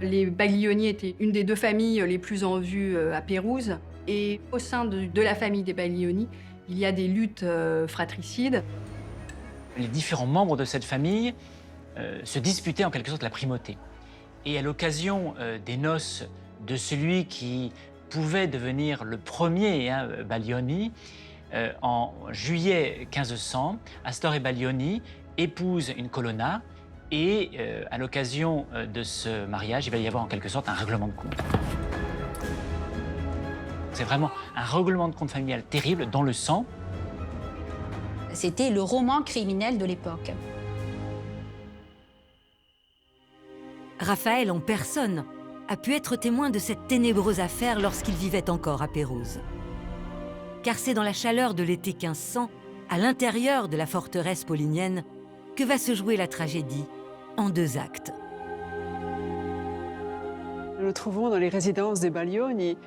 Les Baglioni étaient une des deux familles les plus en vue à Pérouse. Et au sein de la famille des Baglioni, il y a des luttes fratricides. Les différents membres de cette famille se disputaient en quelque sorte la primauté. Et à l'occasion des noces de celui qui pouvait devenir le premier, Baglioni, En juillet 1500, Astor et Baglioni épousent une colonna et à l'occasion de ce mariage, il va y avoir en quelque sorte un règlement de compte. C'est vraiment un règlement de compte familial terrible dans le sang. C'était le roman criminel de l'époque. Raphaël en personne a pu être témoin de cette ténébreuse affaire lorsqu'il vivait encore à Pérouse. Car c'est dans la chaleur de l'été 1500, à l'intérieur de la forteresse paulinienne, que va se jouer la tragédie en 2 actes. Nous nous trouvons dans les résidences des Baglioni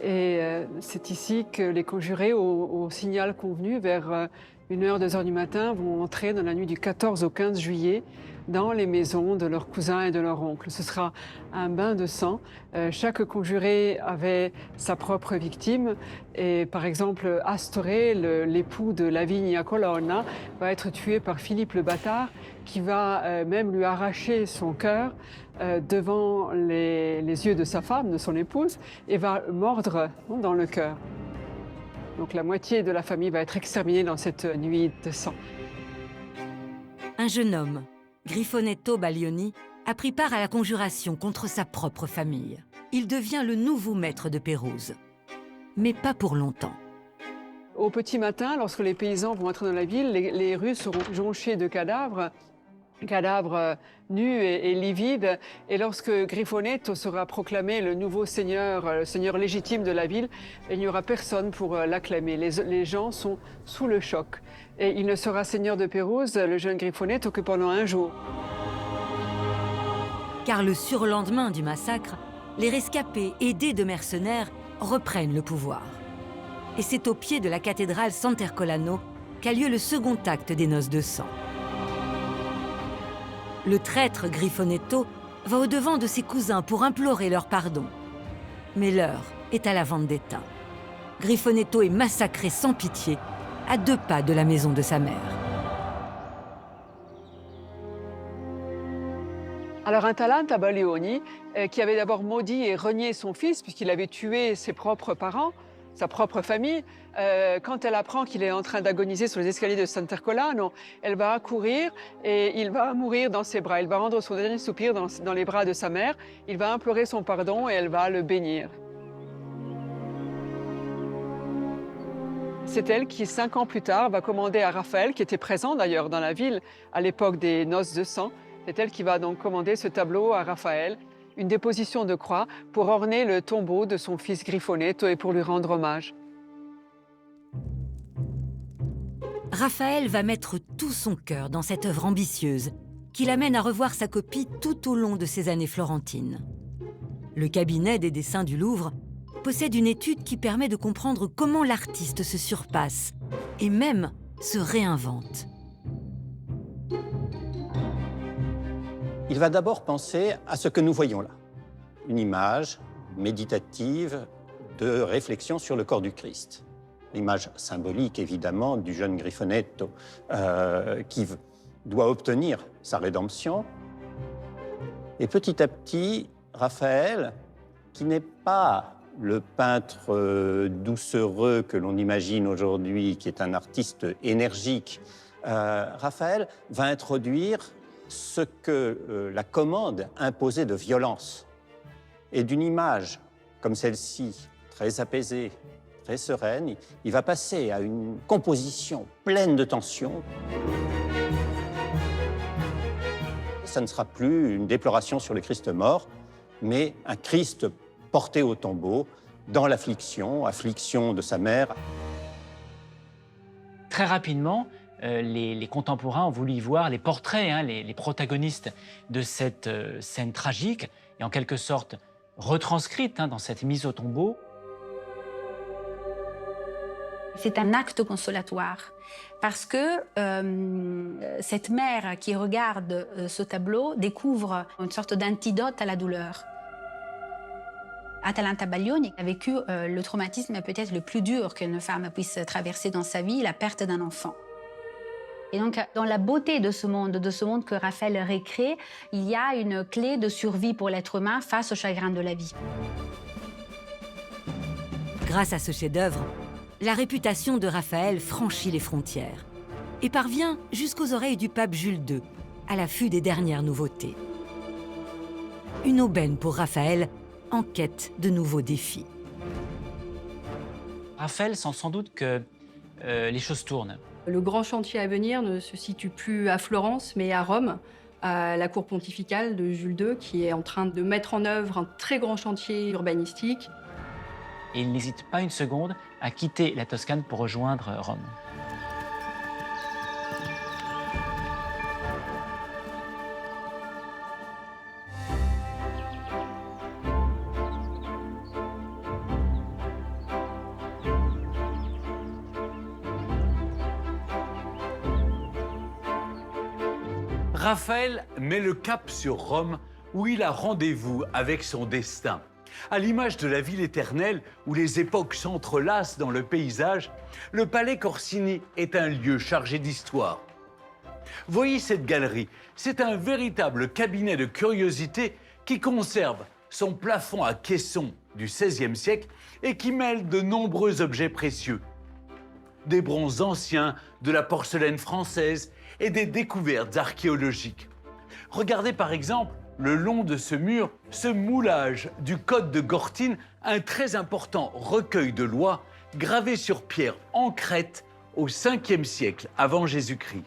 et c'est ici que les conjurés, au signal convenu, vers 1h, 2h du matin, vont entrer dans la nuit du 14 au 15 juillet dans les maisons de leurs cousins et de leurs oncles. Ce sera un bain de sang. Chaque conjuré avait sa propre victime. Et par exemple, Astoré, l'époux de Lavinia Colonna, va être tué par Philippe le Bâtard, qui va même lui arracher son cœur devant les yeux de sa femme, de son épouse, et va mordre dans le cœur. Donc la moitié de la famille va être exterminée dans cette nuit de sang. Un jeune homme, Griffonetto Baglioni, a pris part à la conjuration contre sa propre famille. Il devient le nouveau maître de Pérouse. Mais pas pour longtemps. Au petit matin, lorsque les paysans vont entrer dans la ville, les rues seront jonchées de cadavres nus et livides. Et lorsque Griffonetto sera proclamé le nouveau seigneur, le seigneur légitime de la ville, il n'y aura personne pour l'acclamer. Les gens sont sous le choc. Et il ne sera seigneur de Pérouse, le jeune Griffonetto, que pendant 1 jour. Car le surlendemain du massacre, les rescapés, aidés de mercenaires, reprennent le pouvoir. Et c'est au pied de la cathédrale Sant'Ercolano qu'a lieu le second acte des noces de sang. Le traître Griffonetto va au-devant de ses cousins pour implorer leur pardon. Mais l'heure est à la vendetta. Griffonetto est massacré sans pitié, à 2 pas de la maison de sa mère. Alors un Talanta Baglioni, qui avait d'abord maudit et renié son fils, puisqu'il avait tué ses propres parents, sa propre famille, quand elle apprend qu'il est en train d'agoniser sur les escaliers de Sant'Ercolano, elle va accourir et il va mourir dans ses bras. Il va rendre son dernier soupir dans les bras de sa mère. Il va implorer son pardon et elle va le bénir. C'est elle qui, 5 ans plus tard, va commander à Raphaël, qui était présent d'ailleurs dans la ville à l'époque des noces de sang, c'est elle qui va donc commander ce tableau à Raphaël, une déposition de croix pour orner le tombeau de son fils Griffonetto et pour lui rendre hommage. Raphaël va mettre tout son cœur dans cette œuvre ambitieuse qui l'amène à revoir sa copie tout au long de ses années florentines. Le cabinet des dessins du Louvre possède une étude qui permet de comprendre comment l'artiste se surpasse et même se réinvente. Il va d'abord penser à ce que nous voyons là, une image méditative de réflexion sur le corps du Christ. L'image symbolique, évidemment, du jeune Griffonetto qui doit obtenir sa rédemption. Et petit à petit, Raphaël, qui n'est pas le peintre doucereux que l'on imagine aujourd'hui, qui est un artiste énergique, Raphaël va introduire ce que la commande imposait de violence. Et d'une image comme celle-ci, très apaisée, très sereine, il va passer à une composition pleine de tension. Ça ne sera plus une déploration sur le Christ mort, mais un Christ porté au tombeau, dans l'affliction, affliction de sa mère. Très rapidement, les contemporains ont voulu y voir les portraits, les protagonistes de cette scène tragique, et en quelque sorte retranscrite dans cette mise au tombeau. C'est un acte consolatoire, parce que cette mère qui regarde ce tableau découvre une sorte d'antidote à la douleur. Atalanta Baglioni a vécu le traumatisme peut-être le plus dur qu'une femme puisse traverser dans sa vie, la perte d'un enfant. Et donc, dans la beauté de ce monde que Raphaël recrée, il y a une clé de survie pour l'être humain face au chagrin de la vie. Grâce à ce chef-d'œuvre, la réputation de Raphaël franchit les frontières et parvient jusqu'aux oreilles du pape Jules II, à l'affût des dernières nouveautés. Une aubaine pour Raphaël en quête de nouveaux défis. Raphaël sent sans doute que les choses tournent. Le grand chantier à venir ne se situe plus à Florence, mais à Rome, à la cour pontificale de Jules II, qui est en train de mettre en œuvre un très grand chantier urbanistique. Et il n'hésite pas une seconde à quitter la Toscane pour rejoindre Rome. Raphaël met le cap sur Rome, où il a rendez-vous avec son destin. À l'image de la ville éternelle, où les époques s'entrelacent dans le paysage, le palais Corsini est un lieu chargé d'histoire. Voyez cette galerie, c'est un véritable cabinet de curiosités qui conserve son plafond à caissons du XVIe siècle et qui mêle de nombreux objets précieux. Des bronzes anciens, de la porcelaine française et des découvertes archéologiques. Regardez par exemple le long de ce mur, ce moulage du Code de Gortine, un très important recueil de lois gravé sur pierre en Crète au 5e siècle avant Jésus-Christ.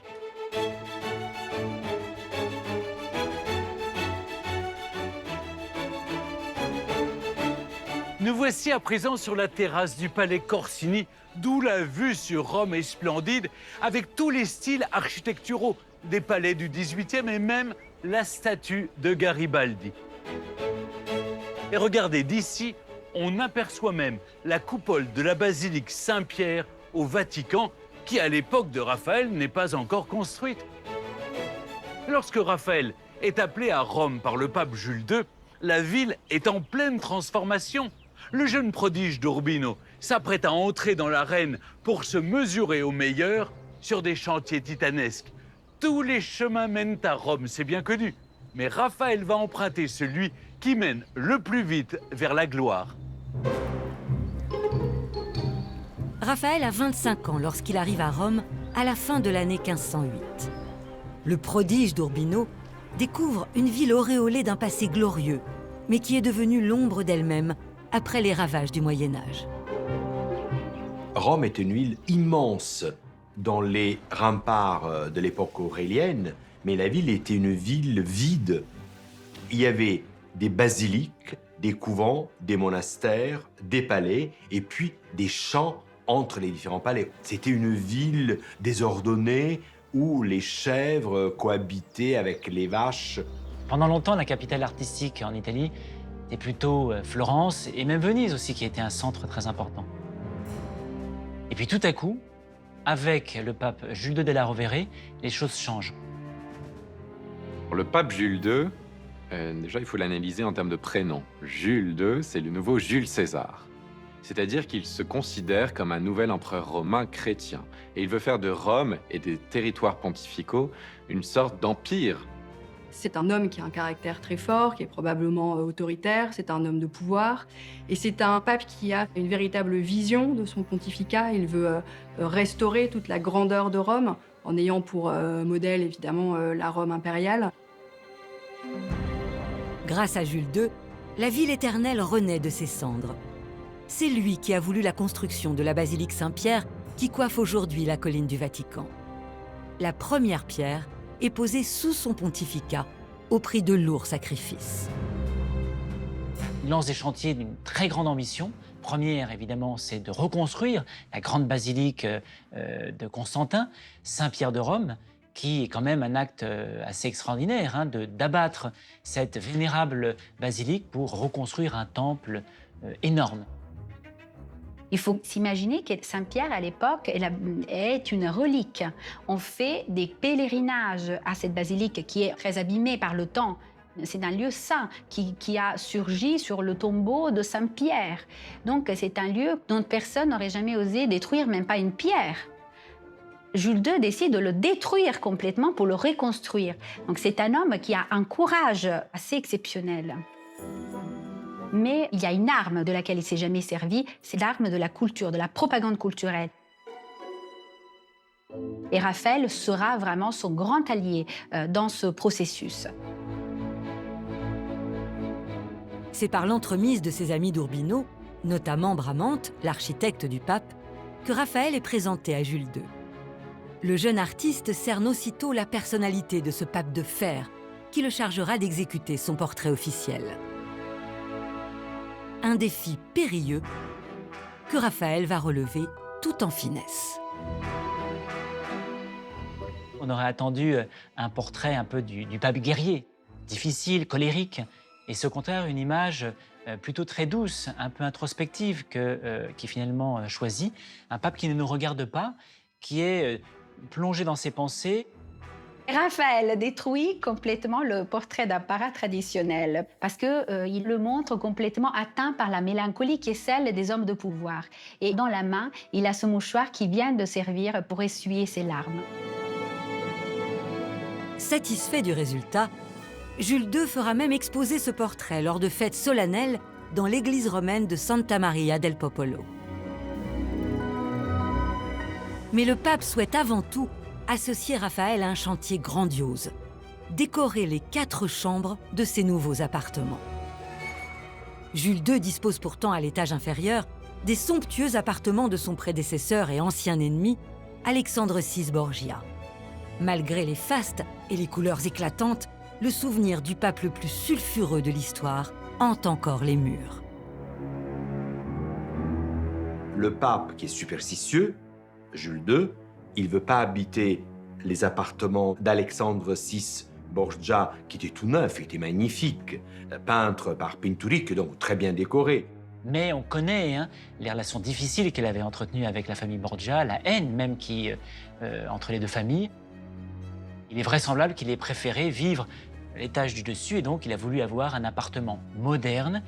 Nous voici à présent sur la terrasse du palais Corsini, d'où la vue sur Rome est splendide, avec tous les styles architecturaux des palais du XVIIIe et même la statue de Garibaldi. Et regardez, d'ici, on aperçoit même la coupole de la basilique Saint-Pierre au Vatican, qui à l'époque de Raphaël n'est pas encore construite. Lorsque Raphaël est appelé à Rome par le pape Jules II, la ville est en pleine transformation. Le jeune prodige d'Urbino s'apprête à entrer dans l'arène pour se mesurer au meilleur sur des chantiers titanesques. Tous les chemins mènent à Rome, c'est bien connu. Mais Raphaël va emprunter celui qui mène le plus vite vers la gloire. Raphaël a 25 ans lorsqu'il arrive à Rome à la fin de l'année 1508. Le prodige d'Urbino découvre une ville auréolée d'un passé glorieux, mais qui est devenue l'ombre d'elle-même après les ravages du Moyen-Âge. Rome est une ville immense dans les remparts de l'époque aurélienne, mais la ville était une ville vide. Il y avait des basiliques, des couvents, des monastères, des palais, et puis des champs entre les différents palais. C'était une ville désordonnée où les chèvres cohabitaient avec les vaches. Pendant longtemps, la capitale artistique en Italie était plutôt Florence, et même Venise aussi, qui était un centre très important. Et puis tout à coup, avec le pape Jules II della Rovere, les choses changent. Le pape Jules II, déjà il faut l'analyser en termes de prénom. Jules II, c'est le nouveau Jules César. C'est-à-dire qu'il se considère comme un nouvel empereur romain chrétien. Et il veut faire de Rome et des territoires pontificaux une sorte d'empire. C'est un homme qui a un caractère très fort, qui est probablement autoritaire, c'est un homme de pouvoir. Et c'est un pape qui a une véritable vision de son pontificat. Il veut restaurer toute la grandeur de Rome, en ayant pour modèle évidemment la Rome impériale. Grâce à Jules II, la ville éternelle renaît de ses cendres. C'est lui qui a voulu la construction de la basilique Saint-Pierre qui coiffe aujourd'hui la colline du Vatican. La première pierre est posée sous son pontificat, au prix de lourds sacrifices. Il lance des chantiers d'une très grande ambition. Première, évidemment, c'est de reconstruire la grande basilique de Constantin, Saint-Pierre de Rome, qui est quand même un acte assez extraordinaire, d'abattre cette vénérable basilique pour reconstruire un temple énorme. Il faut s'imaginer que Saint-Pierre, à l'époque, est une relique. On fait des pèlerinages à cette basilique qui est très abîmée par le temps. C'est un lieu saint qui a surgi sur le tombeau de Saint-Pierre. Donc c'est un lieu dont personne n'aurait jamais osé détruire, même pas une pierre. Jules II décide de le détruire complètement pour le reconstruire. Donc c'est un homme qui a un courage assez exceptionnel. Mais il y a une arme de laquelle il ne s'est jamais servi, c'est l'arme de la culture, de la propagande culturelle. Et Raphaël sera vraiment son grand allié dans ce processus. C'est par l'entremise de ses amis d'Urbino, notamment Bramante, l'architecte du pape, que Raphaël est présenté à Jules II. Le jeune artiste cerne aussitôt la personnalité de ce pape de fer, qui le chargera d'exécuter son portrait officiel. Un défi périlleux que Raphaël va relever tout en finesse. On aurait attendu un portrait un peu du pape guerrier, difficile, colérique, et c'est au contraire une image plutôt très douce, un peu introspective qui est finalement choisie. Un pape qui ne nous regarde pas, qui est plongé dans ses pensées. Raphaël détruit complètement le portrait d'un parrain traditionnel parce qu'il le montre complètement atteint par la mélancolie qui est celle des hommes de pouvoir. Et dans la main, il a ce mouchoir qui vient de servir pour essuyer ses larmes. Satisfait du résultat, Jules II fera même exposer ce portrait lors de fêtes solennelles dans l'église romaine de Santa Maria del Popolo. Mais le pape souhaite avant tout associer Raphaël à un chantier grandiose, décorer les 4 chambres de ses nouveaux appartements. Jules II dispose pourtant à l'étage inférieur des somptueux appartements de son prédécesseur et ancien ennemi, Alexandre VI Borgia. Malgré les fastes et les couleurs éclatantes, le souvenir du pape le plus sulfureux de l'histoire hante encore les murs. Le pape, qui est superstitieux, Jules II, il ne veut pas habiter les appartements d'Alexandre VI Borgia, qui était tout neuf, qui était magnifique, peintre par Pinturic, donc très bien décoré. Mais on connaît les relations difficiles qu'elle avait entretenues avec la famille Borgia, la haine même entre les deux familles. Il est vraisemblable qu'il ait préféré vivre à l'étage du dessus et donc il a voulu avoir un appartement moderne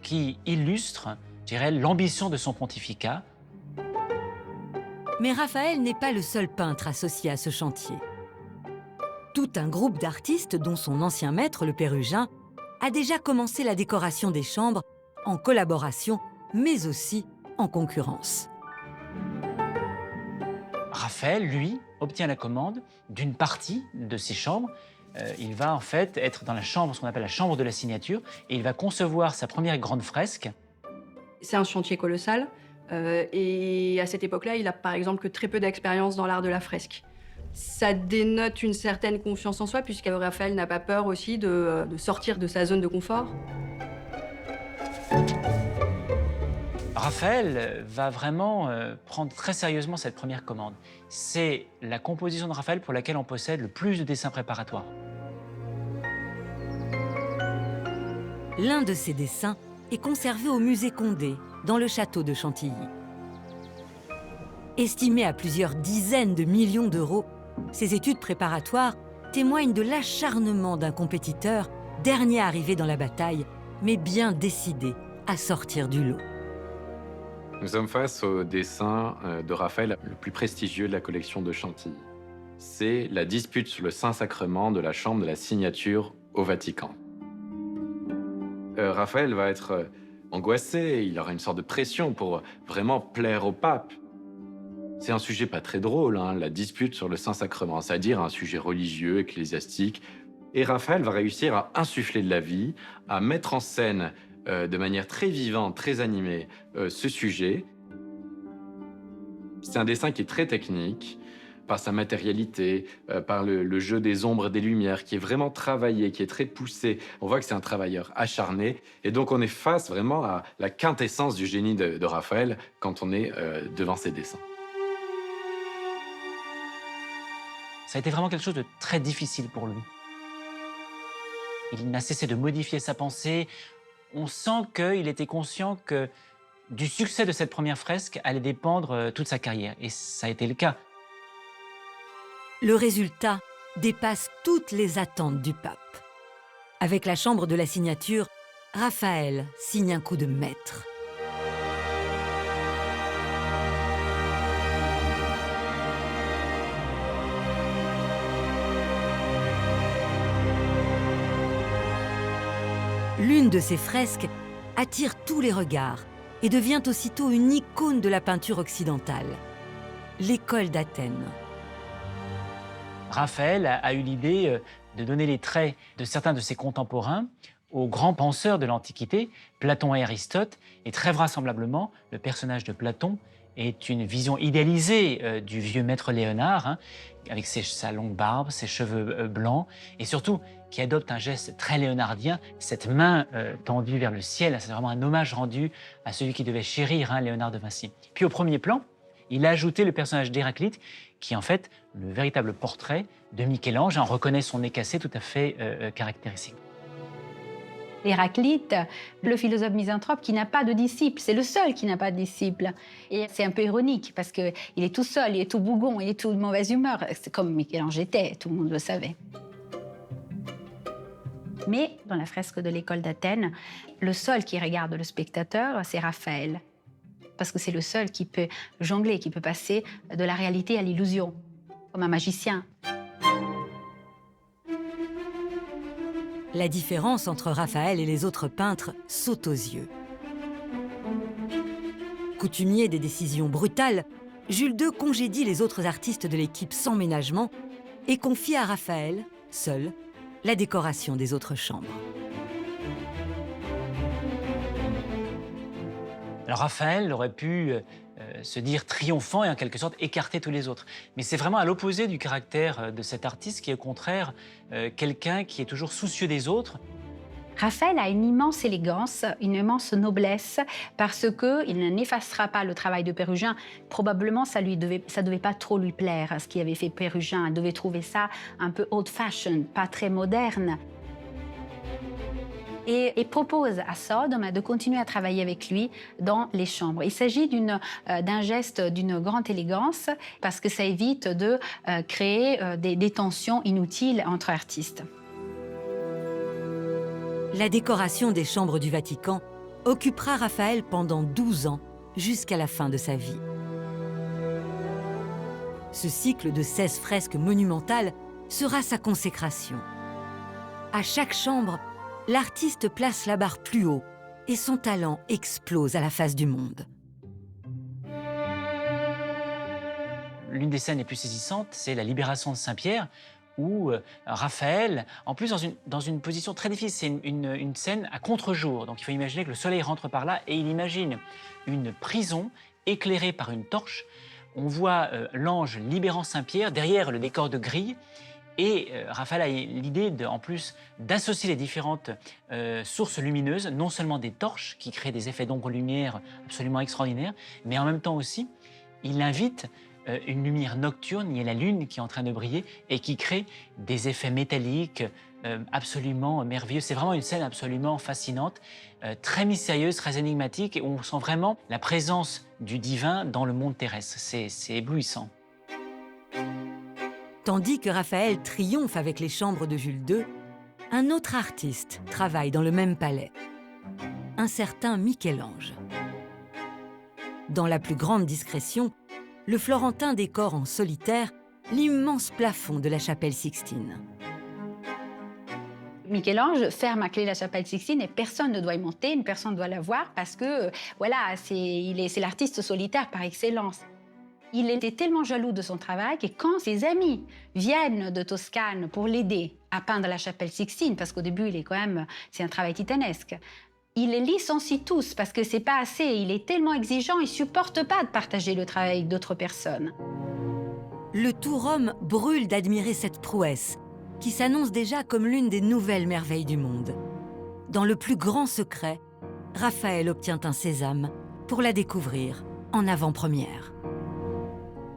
qui illustre, je dirais, l'ambition de son pontificat. Mais Raphaël n'est pas le seul peintre associé à ce chantier. Tout un groupe d'artistes, dont son ancien maître, le Pérugin, a déjà commencé la décoration des chambres en collaboration, mais aussi en concurrence. Raphaël, lui, obtient la commande d'une partie de ces chambres. Il va en fait être dans la chambre, ce qu'on appelle la chambre de la signature, et il va concevoir sa première grande fresque. C'est un chantier colossal, et à cette époque-là, il a par exemple que très peu d'expérience dans l'art de la fresque. Ça dénote une certaine confiance en soi, puisque Raphaël n'a pas peur aussi de sortir de sa zone de confort. Raphaël va vraiment prendre très sérieusement cette première commande. C'est la composition de Raphaël pour laquelle on possède le plus de dessins préparatoires. L'un de ces dessins est conservé au musée Condé, dans le château de Chantilly. Estimé à plusieurs dizaines de millions d'euros, ces études préparatoires témoignent de l'acharnement d'un compétiteur, dernier arrivé dans la bataille, mais bien décidé à sortir du lot. Nous sommes face au dessin de Raphaël le plus prestigieux de la collection de Chantilly. C'est la dispute sur le Saint-Sacrement de la chambre de la signature au Vatican. Raphaël va être angoissé, il aura une sorte de pression pour vraiment plaire au pape. C'est un sujet pas très drôle, la dispute sur le Saint-Sacrement, c'est-à-dire un sujet religieux, ecclésiastique. Et Raphaël va réussir à insuffler de la vie, à mettre en scène de manière très vivante, très animée, ce sujet. C'est un dessin qui est très technique, par sa matérialité, par le jeu des ombres et des lumières, qui est vraiment travaillé, qui est très poussé. On voit que c'est un travailleur acharné. Et donc, on est face vraiment à la quintessence du génie de Raphaël quand on est devant ses dessins. Ça a été vraiment quelque chose de très difficile pour lui. Il n'a cessé de modifier sa pensée. On sent qu'il était conscient que du succès de cette première fresque allait dépendre toute sa carrière. Et ça a été le cas. Le résultat dépasse toutes les attentes du pape. Avec la chambre de la signature, Raphaël signe un coup de maître. L'une de ces fresques attire tous les regards et devient aussitôt une icône de la peinture occidentale. L'école d'Athènes. Raphaël a eu l'idée de donner les traits de certains de ses contemporains aux grands penseurs de l'Antiquité, Platon et Aristote, et très vraisemblablement, le personnage de Platon est une vision idéalisée du vieux maître Léonard, hein, avec sa longue barbe, ses cheveux blancs, et surtout qui adopte un geste très léonardien, cette main tendue vers le ciel. C'est vraiment un hommage rendu à celui qui devait chérir, hein, Léonard de Vinci. Puis au premier plan, il a ajouté le personnage d'Héraclite, qui est en fait le véritable portrait de Michel-Ange. On reconnaît son nez cassé tout à fait caractéristique. Héraclite, le philosophe misanthrope qui n'a pas de disciple, c'est le seul qui n'a pas de disciple. Et c'est un peu ironique parce qu'il est tout seul, il est tout bougon, il est tout de mauvaise humeur. C'est comme Michel-Ange était, tout le monde le savait. Mais dans la fresque de l'école d'Athènes, le seul qui regarde le spectateur, c'est Raphaël. Parce que c'est le seul qui peut jongler, qui peut passer de la réalité à l'illusion, comme un magicien. La différence entre Raphaël et les autres peintres saute aux yeux. Coutumier des décisions brutales, Jules II congédie les autres artistes de l'équipe sans ménagement et confie à Raphaël, seul, la décoration des autres chambres. Alors Raphaël aurait pu se dire triomphant et en quelque sorte écarter tous les autres. Mais c'est vraiment à l'opposé du caractère de cet artiste qui est au contraire quelqu'un qui est toujours soucieux des autres. Raphaël a une immense élégance, une immense noblesse, parce qu'il n'effacera pas le travail de Pérugin. Probablement, ça devait pas trop lui plaire, ce qui avait fait Pérugin. Il devait trouver ça un peu old-fashioned, pas très moderne. Et propose à Sodome de continuer à travailler avec lui dans les chambres. Il s'agit d'un geste d'une grande élégance parce que ça évite de créer des tensions inutiles entre artistes. La décoration des chambres du Vatican occupera Raphaël pendant 12 ans, jusqu'à la fin de sa vie. Ce cycle de 16 fresques monumentales sera sa consécration. À chaque chambre, l'artiste place la barre plus haut et son talent explose à la face du monde. L'une des scènes les plus saisissantes, c'est la libération de Saint-Pierre, où Raphaël, en plus dans une position très difficile, c'est une scène à contre-jour. Donc il faut imaginer que le soleil rentre par là et il imagine une prison éclairée par une torche. On voit l'ange libérant Saint-Pierre derrière le décor de grille. Et Raphaël a l'idée, en plus, d'associer les différentes sources lumineuses, non seulement des torches qui créent des effets d'ombre-lumière absolument extraordinaires, mais en même temps aussi, il invite une lumière nocturne, il y a la lune qui est en train de briller et qui crée des effets métalliques absolument merveilleux. C'est vraiment une scène absolument fascinante, très mystérieuse, très énigmatique, et on sent vraiment la présence du divin dans le monde terrestre. C'est éblouissant. Tandis que Raphaël triomphe avec les chambres de Jules II, un autre artiste travaille dans le même palais, un certain Michel-Ange. Dans la plus grande discrétion, le Florentin décore en solitaire l'immense plafond de la chapelle Sixtine. Michel-Ange ferme à clé la chapelle Sixtine et personne ne doit y monter, personne ne doit la voir parce que voilà, c'est l'artiste solitaire par excellence. Il était tellement jaloux de son travail que quand ses amis viennent de Toscane pour l'aider à peindre la chapelle Sixtine, parce qu'au début, c'est un travail titanesque, il les licencie tous parce que c'est pas assez. Il est tellement exigeant, il supporte pas de partager le travail avec d'autres personnes. Le tout Rome brûle d'admirer cette prouesse, qui s'annonce déjà comme l'une des nouvelles merveilles du monde. Dans le plus grand secret, Raphaël obtient un sésame pour la découvrir en avant-première.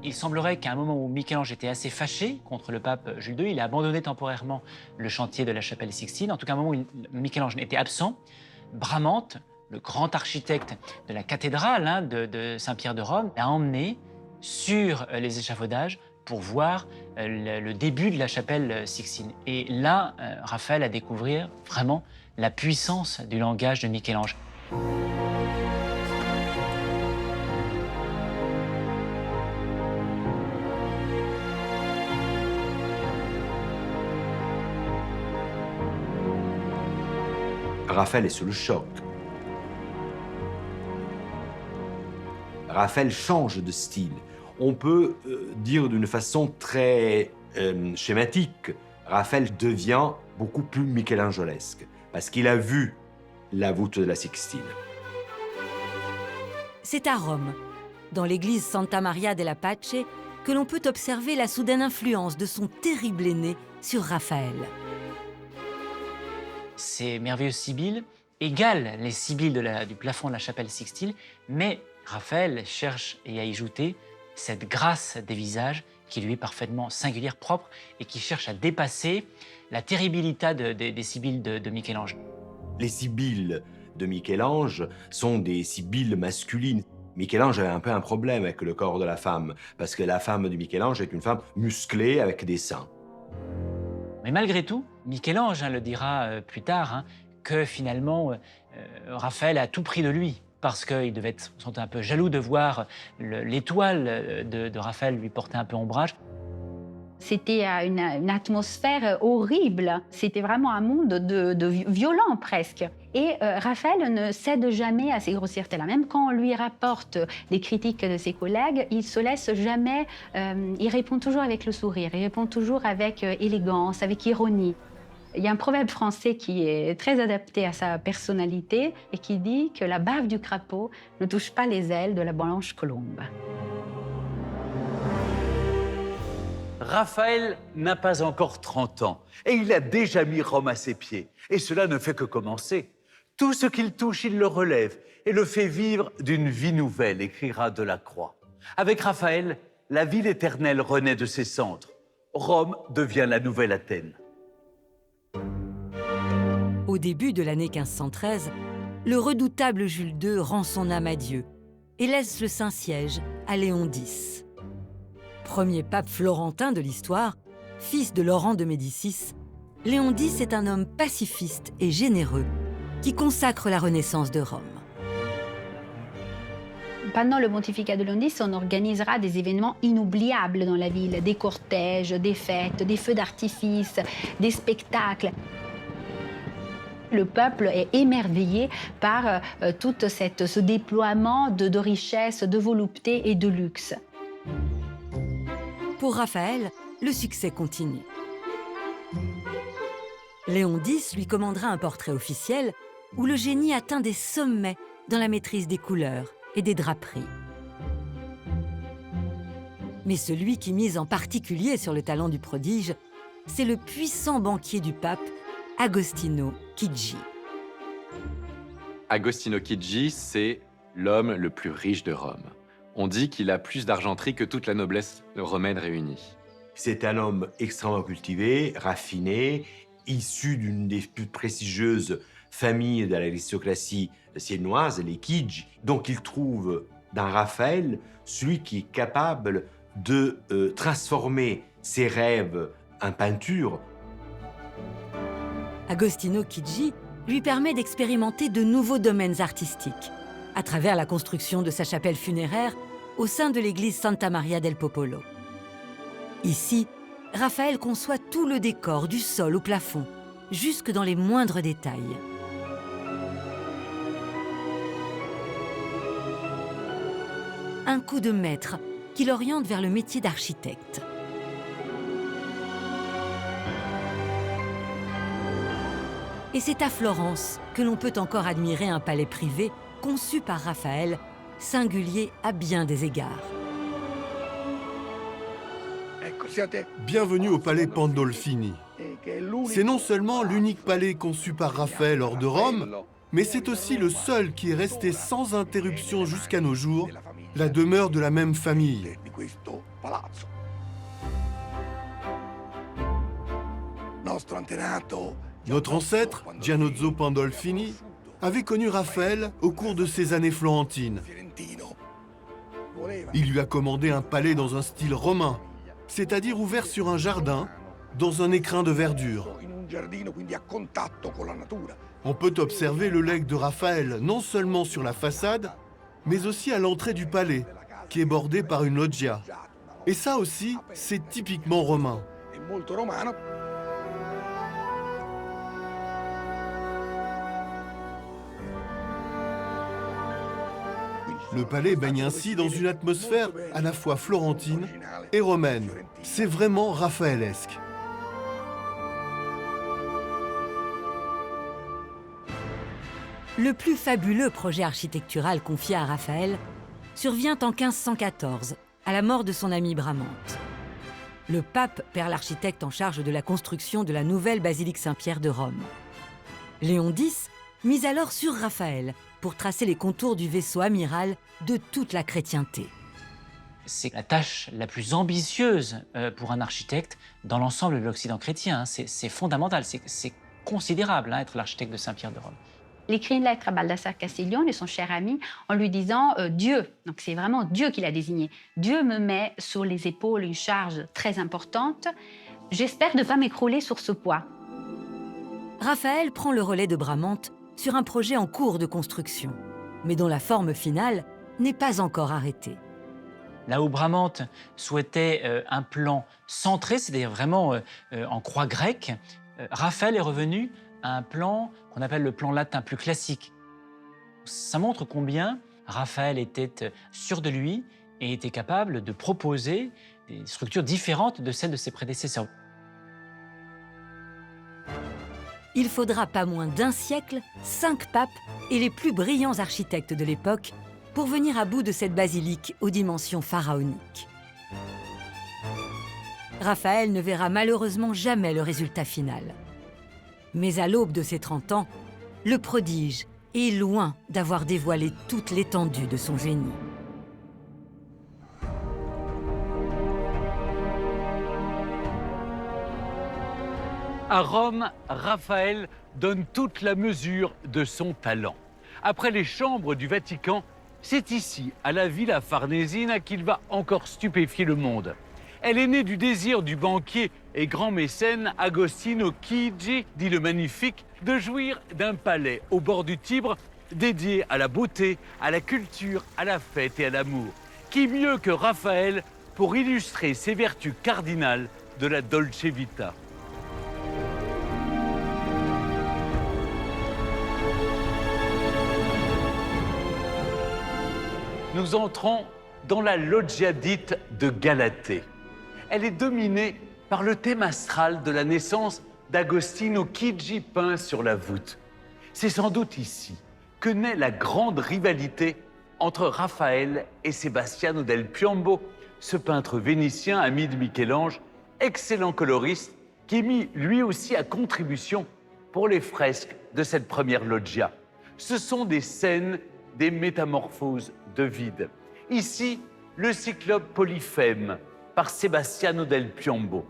Il semblerait qu'à un moment où Michel-Ange était assez fâché contre le pape Jules II, il a abandonné temporairement le chantier de la chapelle Sixtine. En tout cas, à un moment où Michel-Ange était absent, Bramante, le grand architecte de la cathédrale de Saint-Pierre de Rome, l'a emmené sur les échafaudages pour voir le début de la chapelle Sixtine. Et là, Raphaël a découvert vraiment la puissance du langage de Michel-Ange. Raphaël est sous le choc. Raphaël change de style. On peut dire d'une façon très schématique, Raphaël devient beaucoup plus michelangelesque, parce qu'il a vu la voûte de la Sixtine. C'est à Rome, dans l'église Santa Maria della Pace, que l'on peut observer la soudaine influence de son terrible aîné sur Raphaël. Ces merveilleuses sibylles égalent les sibylles du plafond de la chapelle Sixtine, mais Raphaël cherche et a ajouté cette grâce des visages qui lui est parfaitement singulière, propre, et qui cherche à dépasser la terribilité des sibylles de Michel-Ange. Les sibylles de Michel-Ange sont des sibylles masculines. Michel-Ange avait un peu un problème avec le corps de la femme, parce que la femme de Michel-Ange est une femme musclée avec des seins. Mais malgré tout, Michel-Ange le dira plus tard, que finalement Raphaël a tout pris de lui, parce qu'il devait être sans doute un peu jaloux de voir l'étoile de Raphaël lui porter un peu ombrage. C'était une atmosphère horrible. C'était vraiment un monde de violent presque. Et Raphaël ne cède jamais à ces grossièretés-là. Même quand on lui rapporte des critiques de ses collègues, il se laisse jamais. Il répond toujours avec le sourire. Il répond toujours avec élégance, avec ironie. Il y a un proverbe français qui est très adapté à sa personnalité et qui dit que la bave du crapaud ne touche pas les ailes de la blanche colombe. Raphaël n'a pas encore 30 ans et il a déjà mis Rome à ses pieds. Et cela ne fait que commencer. Tout ce qu'il touche, il le relève et le fait vivre d'une vie nouvelle, écrira Delacroix. Avec Raphaël, la ville éternelle renaît de ses cendres. Rome devient la nouvelle Athènes. Au début de l'année 1513, le redoutable Jules II rend son âme à Dieu et laisse le Saint-Siège à Léon X. Premier pape florentin de l'histoire, fils de Laurent de Médicis, Léon X est un homme pacifiste et généreux qui consacre la renaissance de Rome. Pendant le pontificat de Léon X, on organisera des événements inoubliables dans la ville, des cortèges, des fêtes, des feux d'artifice, des spectacles. Le peuple est émerveillé par tout ce déploiement de richesses, de volupté et de luxe. Pour Raphaël, le succès continue. Léon X lui commandera un portrait officiel où le génie atteint des sommets dans la maîtrise des couleurs et des draperies. Mais celui qui mise en particulier sur le talent du prodige, c'est le puissant banquier du pape, Agostino Chigi. Agostino Chigi, c'est l'homme le plus riche de Rome. On dit qu'il a plus d'argenterie que toute la noblesse romaine réunie. C'est un homme extrêmement cultivé, raffiné, issu d'une des plus prestigieuses familles de l'aristocratie siennoise, les Chigi. Donc il trouve dans Raphaël celui qui est capable de transformer ses rêves en peinture. Agostino Chigi lui permet d'expérimenter de nouveaux domaines artistiques à travers la construction de sa chapelle funéraire au sein de l'église Santa Maria del Popolo. Ici, Raphaël conçoit tout le décor du sol au plafond, jusque dans les moindres détails. Un coup de maître qui l'oriente vers le métier d'architecte. Et c'est à Florence que l'on peut encore admirer un palais privé conçu par Raphaël, singulier à bien des égards. Bienvenue au palais Pandolfini. C'est non seulement l'unique palais conçu par Raphaël hors de Rome, mais c'est aussi le seul qui est resté sans interruption jusqu'à nos jours, la demeure de la même famille. Notre ancêtre, Giannozzo Pandolfini, avait connu Raphaël au cours de ses années florentines. Il lui a commandé un palais dans un style romain, c'est-à-dire ouvert sur un jardin, dans un écrin de verdure. On peut observer le legs de Raphaël non seulement sur la façade, mais aussi à l'entrée du palais, qui est bordé par une loggia. Et ça aussi, c'est typiquement romain. Le palais baigne ainsi dans une atmosphère à la fois florentine et romaine. C'est vraiment raphaëlesque. Le plus fabuleux projet architectural confié à Raphaël survient en 1514, à la mort de son ami Bramante. Le pape perd l'architecte en charge de la construction de la nouvelle basilique Saint-Pierre de Rome. Léon X mise alors sur Raphaël pour tracer les contours du vaisseau amiral de toute la chrétienté. C'est la tâche la plus ambitieuse pour un architecte dans l'ensemble de l'Occident chrétien. C'est fondamental, c'est considérable, être l'architecte de Saint-Pierre de Rome. Il écrit une lettre à Baldassare Castiglione, son cher ami, en lui disant Dieu, donc c'est vraiment Dieu qui l'a désigné, Dieu me met sur les épaules une charge très importante, j'espère ne pas m'écrouler sur ce poids. Raphaël prend le relais de Bramante sur un projet en cours de construction, mais dont la forme finale n'est pas encore arrêtée. Là où Bramante souhaitait un plan centré, c'est-à-dire vraiment en croix grecque, Raphaël est revenu à un plan qu'on appelle le plan latin, plus classique. Ça montre combien Raphaël était sûr de lui et était capable de proposer des structures différentes de celles de ses prédécesseurs. Il faudra pas moins d'un siècle, 5 papes et les plus brillants architectes de l'époque pour venir à bout de cette basilique aux dimensions pharaoniques. Raphaël ne verra malheureusement jamais le résultat final. Mais à l'aube de ses 30 ans, le prodige est loin d'avoir dévoilé toute l'étendue de son génie. À Rome, Raphaël donne toute la mesure de son talent. Après les chambres du Vatican, c'est ici, à la Villa Farnesina, qu'il va encore stupéfier le monde. Elle est née du désir du banquier et grand mécène Agostino Chigi, dit le Magnifique, de jouir d'un palais au bord du Tibre dédié à la beauté, à la culture, à la fête et à l'amour. Qui mieux que Raphaël pour illustrer ces vertus cardinales de la Dolce Vita? Nous entrons dans la loggia dite de Galatée. Elle est dominée par le thème astral de la naissance d'Agostino Chigi peint sur la voûte. C'est sans doute ici que naît la grande rivalité entre Raphaël et Sebastiano del Piombo, ce peintre vénitien ami de Michel-Ange, excellent coloriste, qui est mis lui aussi à contribution pour les fresques de cette première loggia. Ce sont des scènes, des métamorphoses de vide. Ici, le cyclope Polyphème, par Sebastiano del Piombo.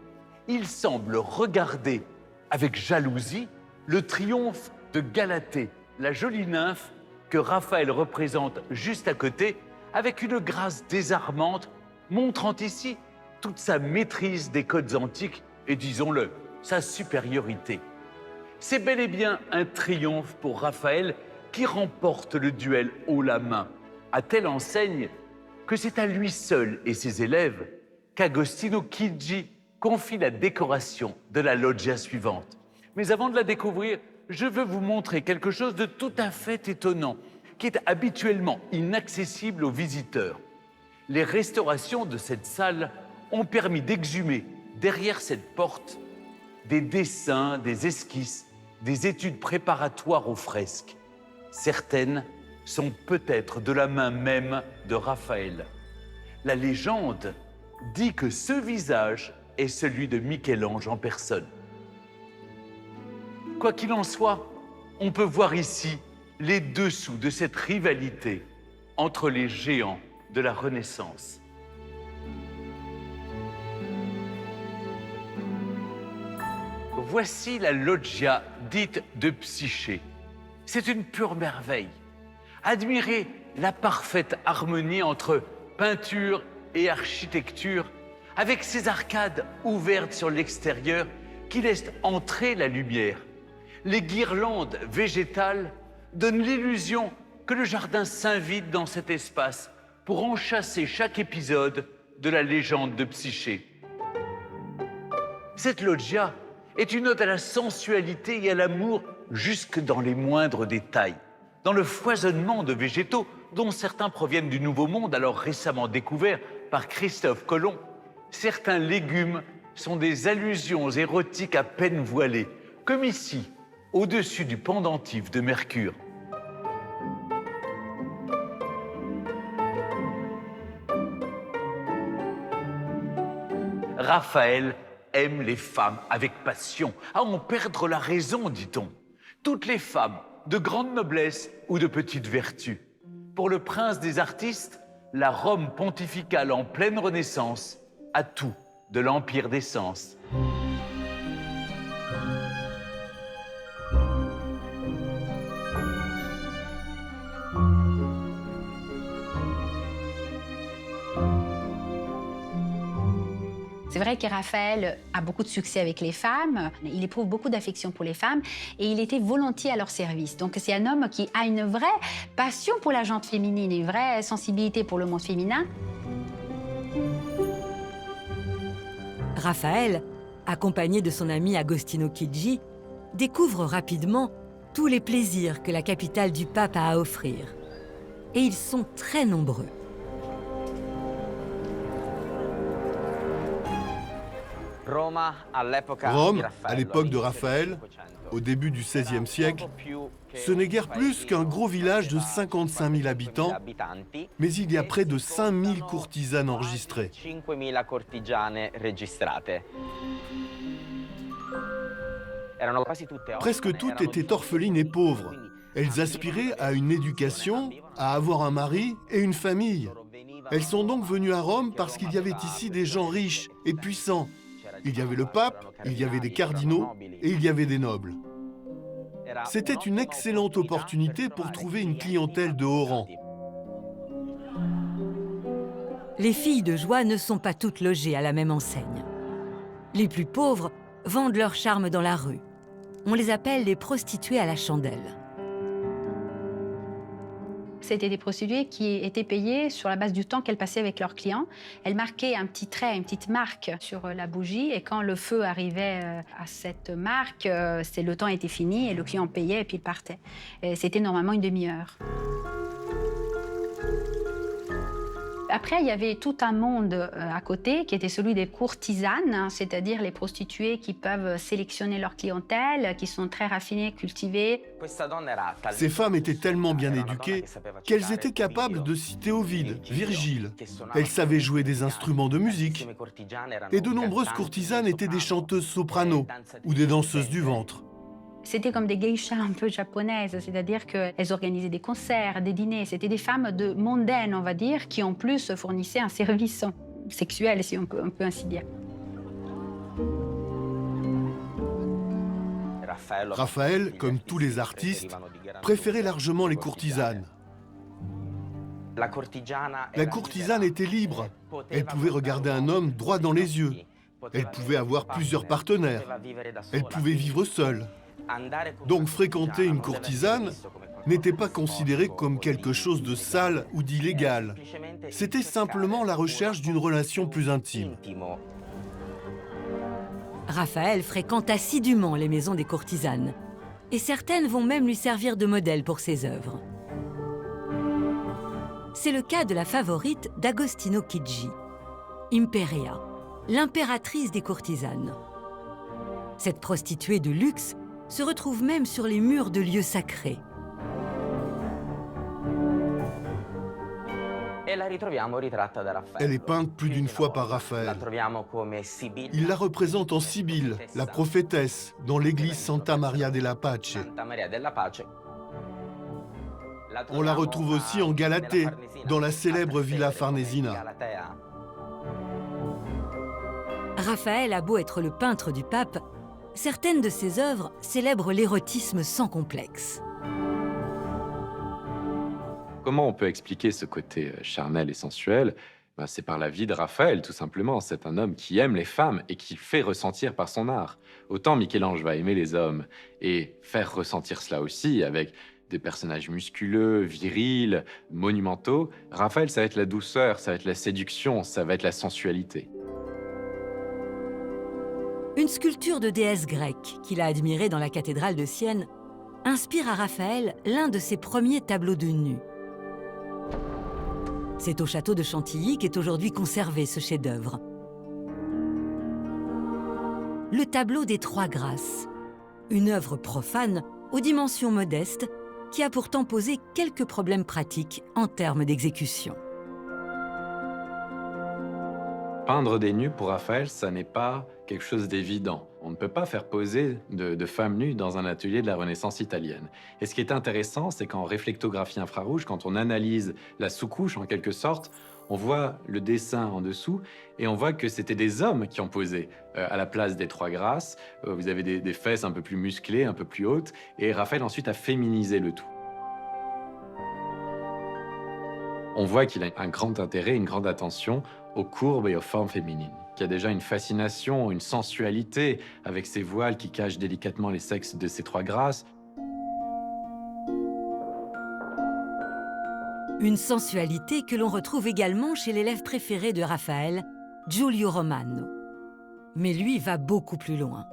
Il semble regarder avec jalousie le triomphe de Galatée, la jolie nymphe que Raphaël représente juste à côté, avec une grâce désarmante, montrant ici toute sa maîtrise des codes antiques et, disons-le, sa supériorité. C'est bel et bien un triomphe pour Raphaël qui remporte le duel haut la main, à telle enseigne que c'est à lui seul et ses élèves qu'Agostino Chigi confie la décoration de la loggia suivante. Mais avant de la découvrir, je veux vous montrer quelque chose de tout à fait étonnant, qui est habituellement inaccessible aux visiteurs. Les restaurations de cette salle ont permis d'exhumer, derrière cette porte, des dessins, des esquisses, des études préparatoires aux fresques. Certaines sont peut-être de la main même de Raphaël. La légende dit que ce visage est celui de Michel-Ange en personne. Quoi qu'il en soit, on peut voir ici les dessous de cette rivalité entre les géants de la Renaissance. Voici la loggia dite de Psyché. C'est une pure merveille. Admirez la parfaite harmonie entre peinture et architecture, avec ces arcades ouvertes sur l'extérieur qui laissent entrer la lumière. Les guirlandes végétales donnent l'illusion que le jardin s'invite dans cet espace pour enchâsser chaque épisode de la légende de Psyché. Cette loggia est une ode à la sensualité et à l'amour jusque dans les moindres détails. Dans le foisonnement de végétaux, dont certains proviennent du Nouveau Monde, alors récemment découvert par Christophe Colomb. Certains légumes sont des allusions érotiques à peine voilées, comme ici, au-dessus du pendentif de Mercure. Raphaël aime les femmes avec passion, à en perdre la raison, dit-on. Toutes les femmes, de grande noblesse ou de petite vertu. Pour le prince des artistes, la Rome pontificale en pleine Renaissance a tout de l'Empire des Sens. C'est vrai que Raphaël a beaucoup de succès avec les femmes, il éprouve beaucoup d'affection pour les femmes et il était volontiers à leur service. Donc c'est un homme qui a une vraie passion pour la gente féminine, une vraie sensibilité pour le monde féminin. Raphaël, accompagné de son ami Agostino Chigi, découvre rapidement tous les plaisirs que la capitale du pape a à offrir. Et ils sont très nombreux. Rome, à l'époque de Raphaël, au début du XVIe siècle, ce n'est guère plus qu'un gros village de 55 000 habitants, mais il y a près de 5 000 courtisanes enregistrées. Presque toutes étaient orphelines et pauvres. Elles aspiraient à une éducation, à avoir un mari et une famille. Elles sont donc venues à Rome parce qu'il y avait ici des gens riches et puissants. Il y avait le pape, il y avait des cardinaux et il y avait des nobles. C'était une excellente opportunité pour trouver une clientèle de haut rang. Les filles de joie ne sont pas toutes logées à la même enseigne. Les plus pauvres vendent leur charme dans la rue. On les appelle les prostituées à la chandelle. C'était des prostituées qui étaient payées sur la base du temps qu'elles passaient avec leurs clients. Elles marquaient un petit trait, une petite marque sur la bougie. Et quand le feu arrivait à cette marque, le temps était fini et le client payait et puis il partait. C'était normalement une demi-heure. Après, il y avait tout un monde à côté qui était celui des courtisanes, c'est-à-dire les prostituées qui peuvent sélectionner leur clientèle, qui sont très raffinées, cultivées. Ces femmes étaient tellement bien éduquées qu'elles étaient capables de citer Ovide, Virgile. Elles savaient jouer des instruments de musique. Et de nombreuses courtisanes étaient des chanteuses soprano ou des danseuses du ventre. C'était comme des geishas un peu japonaises, c'est-à-dire qu'elles organisaient des concerts, des dîners. C'était des femmes mondaines, on va dire, qui en plus fournissaient un service sexuel, si on peut ainsi dire. Raphaël, comme tous les artistes, préférait largement les courtisanes. La courtisane était libre. Elle pouvait regarder un homme droit dans les yeux. Elle pouvait avoir plusieurs partenaires. Elle pouvait vivre seule. Donc fréquenter une courtisane n'était pas considéré comme quelque chose de sale ou d'illégal. C'était simplement la recherche d'une relation plus intime. Raphaël fréquente assidûment les maisons des courtisanes. Et certaines vont même lui servir de modèle pour ses œuvres. C'est le cas de la favorite d'Agostino Chigi, Imperia, l'impératrice des courtisanes. Cette prostituée de luxe se retrouve même sur les murs de lieux sacrés. Elle est peinte plus d'une fois par Raphaël. Il la représente en Sibylle, la prophétesse, dans l'église Santa Maria della Pace. On la retrouve aussi en Galatée, dans la célèbre Villa Farnesina. Raphaël a beau être le peintre du pape, certaines de ses œuvres célèbrent l'érotisme sans complexe. Comment on peut expliquer ce côté charnel et sensuel? C'est par la vie de Raphaël, tout simplement. C'est un homme qui aime les femmes et qui fait ressentir par son art. Autant Michel-Ange va aimer les hommes et faire ressentir cela aussi avec des personnages musculeux, virils, monumentaux. Raphaël, ça va être la douceur, ça va être la séduction, ça va être la sensualité. Une sculpture de déesse grecque qu'il a admirée dans la cathédrale de Sienne inspire à Raphaël l'un de ses premiers tableaux de nus. C'est au château de Chantilly qu'est aujourd'hui conservé ce chef-d'œuvre. Le tableau des Trois Grâces, une œuvre profane aux dimensions modestes qui a pourtant posé quelques problèmes pratiques en termes d'exécution. Peindre des nus pour Raphaël, ça n'est pas quelque chose d'évident. On ne peut pas faire poser de femmes nues dans un atelier de la Renaissance italienne. Et ce qui est intéressant, c'est qu'en réflectographie infrarouge, quand on analyse la sous-couche en quelque sorte, on voit le dessin en dessous et on voit que c'était des hommes qui ont posé à la place des Trois Grâces. Vous avez des fesses un peu plus musclées, un peu plus hautes, et Raphaël ensuite a féminisé le tout. On voit qu'il a un grand intérêt, une grande attention aux courbes et aux formes féminines, qu'il y a déjà une fascination, une sensualité avec ces voiles qui cachent délicatement les sexes de ces Trois Grâces. Une sensualité que l'on retrouve également chez l'élève préféré de Raphaël, Giulio Romano. Mais lui va beaucoup plus loin.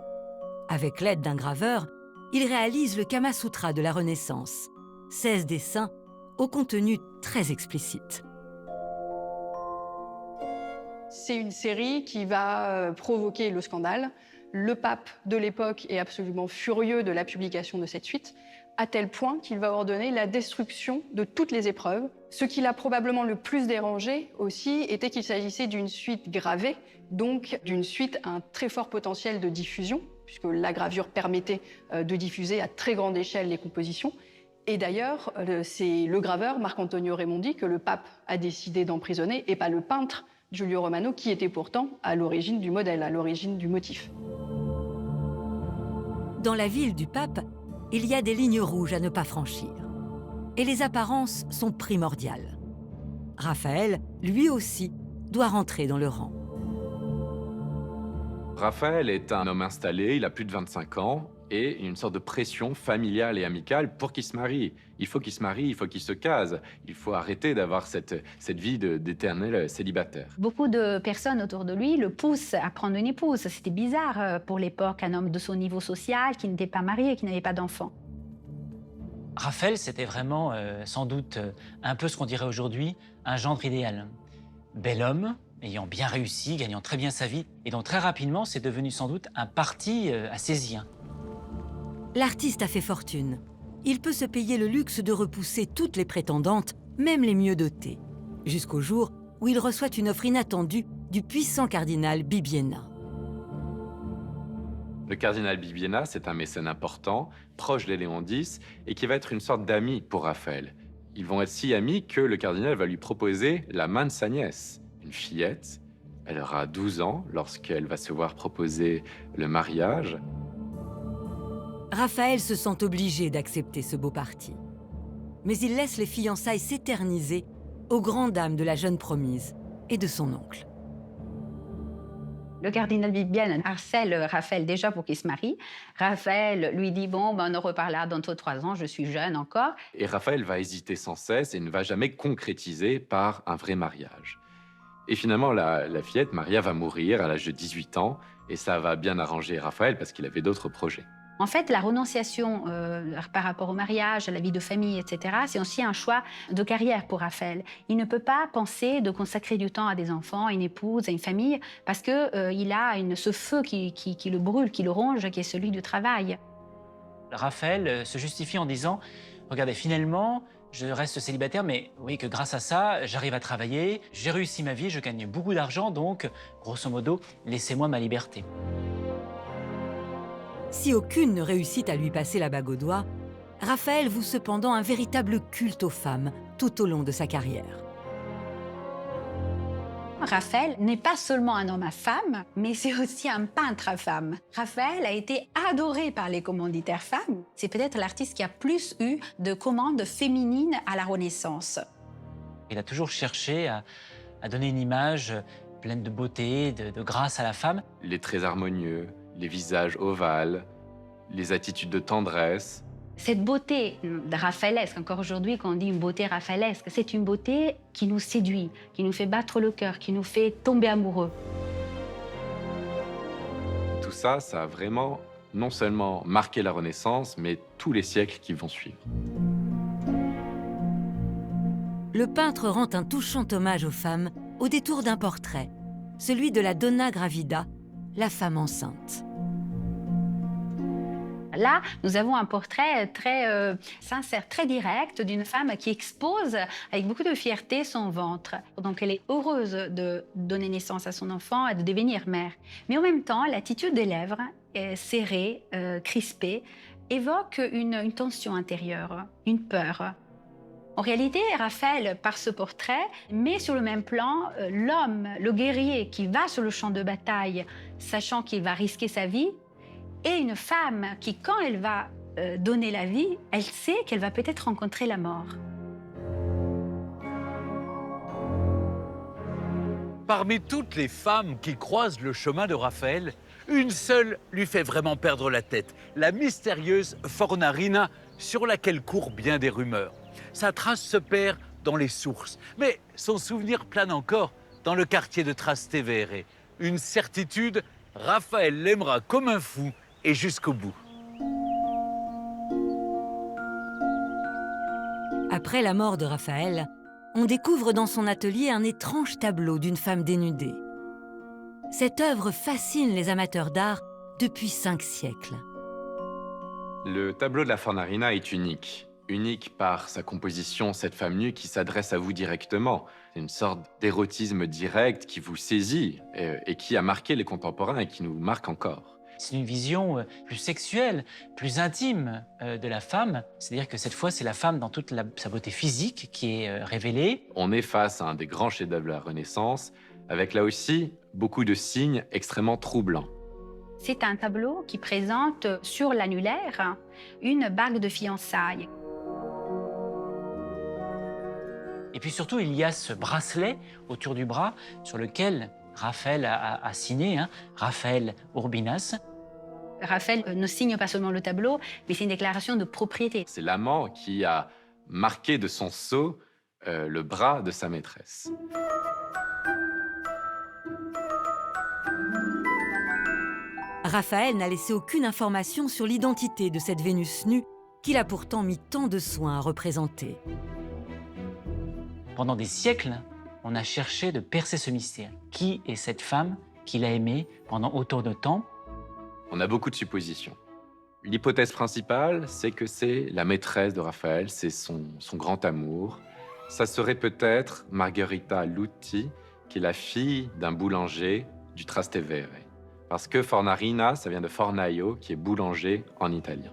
Avec l'aide d'un graveur, il réalise le Kama Sutra de la Renaissance, 16 dessins au contenu très explicite. C'est une série qui va provoquer le scandale. Le pape de l'époque est absolument furieux de la publication de cette suite, à tel point qu'il va ordonner la destruction de toutes les épreuves. Ce qui l'a probablement le plus dérangé aussi était qu'il s'agissait d'une suite gravée, donc d'une suite à un très fort potentiel de diffusion, puisque la gravure permettait de diffuser à très grande échelle les compositions. Et d'ailleurs, c'est le graveur, Marc-Antonio Raimondi, que le pape a décidé d'emprisonner, et pas le peintre, Giulio Romano, qui était pourtant à l'origine du modèle, à l'origine du motif. Dans la ville du pape, il y a des lignes rouges à ne pas franchir. Et les apparences sont primordiales. Raphaël, lui aussi, doit rentrer dans le rang. Raphaël est un homme installé, il a plus de 25 ans, et une sorte de pression familiale et amicale pour qu'il se marie. Il faut qu'il se marie, il faut qu'il se case. Il faut arrêter d'avoir cette vie d'éternel célibataire. Beaucoup de personnes autour de lui le poussent à prendre une épouse. C'était bizarre pour l'époque, un homme de son niveau social, qui n'était pas marié, qui n'avait pas d'enfant. Raphaël, c'était vraiment, sans doute, un peu ce qu'on dirait aujourd'hui, un gendre idéal. Bel homme, ayant bien réussi, gagnant très bien sa vie, et donc très rapidement, c'est devenu sans doute un parti à saisir. L'artiste a fait fortune. Il peut se payer le luxe de repousser toutes les prétendantes, même les mieux dotées, jusqu'au jour où il reçoit une offre inattendue du puissant cardinal Bibbiena. Le cardinal Bibbiena, c'est un mécène important, proche des Léon X, et qui va être une sorte d'ami pour Raphaël. Ils vont être si amis que le cardinal va lui proposer la main de sa nièce, une fillette. Elle aura 12 ans lorsqu'elle va se voir proposer le mariage. Raphaël se sent obligé d'accepter ce beau parti. Mais il laisse les fiançailles s'éterniser aux grandes dames de la jeune promise et de son oncle. Le cardinal Bibbiena harcèle Raphaël déjà pour qu'il se marie. Raphaël lui dit « Bon, ben on en reparlera dans 3 ans, je suis jeune encore. » Et Raphaël va hésiter sans cesse et ne va jamais concrétiser par un vrai mariage. Et finalement, la fillette, Maria, va mourir à l'âge de 18 ans, et ça va bien arranger Raphaël parce qu'il avait d'autres projets. En fait, la renonciation par rapport au mariage, à la vie de famille, etc., c'est aussi un choix de carrière pour Raphaël. Il ne peut pas penser de consacrer du temps à des enfants, à une épouse, à une famille, parce qu'il a ce feu qui le brûle, qui le ronge, qui est celui du travail. Raphaël se justifie en disant « Regardez, finalement, je reste célibataire, mais oui, que grâce à ça, j'arrive à travailler, j'ai réussi ma vie, je gagne beaucoup d'argent, donc, grosso modo, laissez-moi ma liberté. » Si aucune ne réussit à lui passer la bague au doigt, Raphaël voue cependant un véritable culte aux femmes tout au long de sa carrière. Raphaël n'est pas seulement un homme à femme, mais c'est aussi un peintre à femme. Raphaël a été adoré par les commanditaires femmes. C'est peut-être l'artiste qui a plus eu de commandes féminines à la Renaissance. Il a toujours cherché à donner une image pleine de beauté, de grâce à la femme. Les traits harmonieux, les visages ovales, les attitudes de tendresse. Cette beauté raphaëlesque, encore aujourd'hui quand on dit une beauté raphaëlesque, c'est une beauté qui nous séduit, qui nous fait battre le cœur, qui nous fait tomber amoureux. Tout ça, ça a vraiment non seulement marqué la Renaissance, mais tous les siècles qui vont suivre. le peintre rend un touchant hommage aux femmes au détour d'un portrait, celui de la Donna Gravida, la femme enceinte. Là, nous avons un portrait très sincère, très direct d'une femme qui expose avec beaucoup de fierté son ventre. Donc, elle est heureuse de donner naissance à son enfant et de devenir mère. Mais en même temps, l'attitude des lèvres, serrée, crispée, évoque une tension intérieure, une peur. En réalité, Raphaël, par ce portrait, met sur le même plan l'homme, le guerrier qui va sur le champ de bataille, sachant qu'il va risquer sa vie, et une femme qui, quand elle va donner la vie, elle sait qu'elle va peut-être rencontrer la mort. Parmi toutes les femmes qui croisent le chemin de Raphaël, une seule lui fait vraiment perdre la tête, la mystérieuse Fornarina, sur laquelle courent bien des rumeurs. Sa trace se perd dans les sources, mais son souvenir plane encore dans le quartier de Trastevere. Une certitude, Raphaël l'aimera comme un fou et jusqu'au bout. Après la mort de Raphaël, on découvre dans son atelier un étrange tableau d'une femme dénudée. Cette œuvre fascine les amateurs d'art depuis 5 siècles. Le tableau de la Fornarina est unique. Unique par sa composition, cette femme nue qui s'adresse à vous directement. C'est une sorte d'érotisme direct qui vous saisit et qui a marqué les contemporains et qui nous marque encore. C'est une vision plus sexuelle, plus intime de la femme. C'est-à-dire que cette fois, c'est la femme dans toute sa beauté physique qui est révélée. On est face à un des grands chefs-d'œuvre de la Renaissance, avec là aussi beaucoup de signes extrêmement troublants. C'est un tableau qui présente sur l'annulaire une bague de fiançailles. Et puis surtout, il y a ce bracelet autour du bras sur lequel Raphaël a signé, Raphaël Urbinas. Raphaël ne signe pas seulement le tableau, mais c'est une déclaration de propriété. C'est l'amant qui a marqué de son sceau le bras de sa maîtresse. Raphaël n'a laissé aucune information sur l'identité de cette Vénus nue qu'il a pourtant mis tant de soin à représenter. Pendant des siècles, on a cherché de percer ce mystère. Qui est cette femme qu'il a aimée pendant autant de temps? On a beaucoup de suppositions. L'hypothèse principale, c'est que c'est la maîtresse de Raphaël, c'est son grand amour. Ça serait peut-être Margherita Lutti, qui est la fille d'un boulanger du Trastevere. Parce que Fornarina, ça vient de Fornaio, qui est boulanger en italien.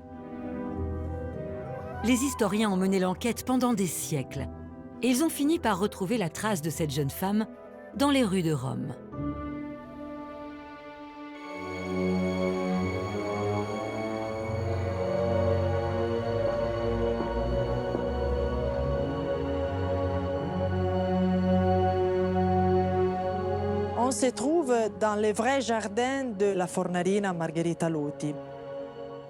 Les historiens ont mené l'enquête pendant des siècles. Et ils ont fini par retrouver la trace de cette jeune femme dans les rues de Rome. On se trouve dans les vrais jardins de la Fornarina Margherita Lutti.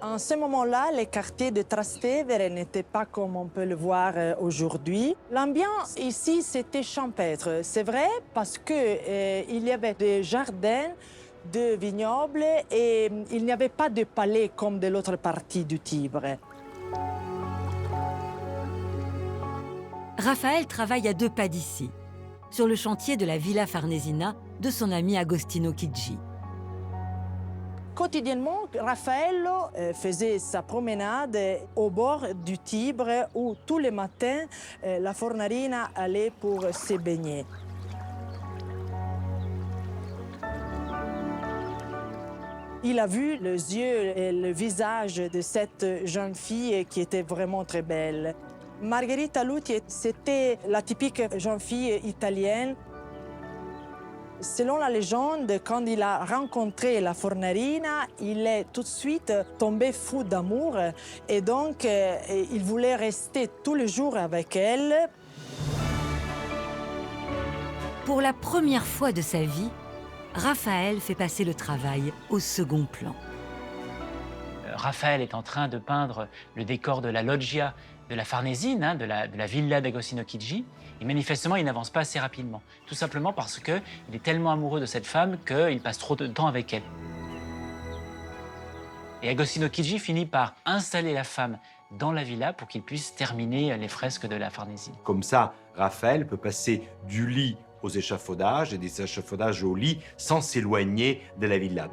En ce moment-là, les quartiers de Trastevere n'étaient pas comme on peut le voir aujourd'hui. L'ambiance ici, c'était champêtre. C'est vrai parce qu'il y avait des jardins, de vignobles et il n'y avait pas de palais comme de l'autre partie du Tibre. Raphaël travaille à 2 pas d'ici, sur le chantier de la Villa Farnesina de son ami Agostino Chigi. Quotidiennement, Raffaello faisait sa promenade au bord du Tibre où tous les matins, la Fornarina allait pour se baigner. Il a vu les yeux et le visage de cette jeune fille qui était vraiment très belle. Margherita Lutti, c'était la typique jeune fille italienne. Selon la légende, quand il a rencontré la Fornarina, il est tout de suite tombé fou d'amour et donc il voulait rester tous les jours avec elle. Pour la première fois de sa vie, Raphaël fait passer le travail au second plan. Raphaël est en train de peindre le décor de la loggia de la Farnesine, de la villa d'Agostino Chigi. Et manifestement, il n'avance pas assez rapidement. Tout simplement parce qu'il est tellement amoureux de cette femme qu'il passe trop de temps avec elle. Et Agostino Chigi finit par installer la femme dans la villa pour qu'il puisse terminer les fresques de la Farnesine. Comme ça, Raphaël peut passer du lit aux échafaudages et des échafaudages au lit sans s'éloigner de la villa.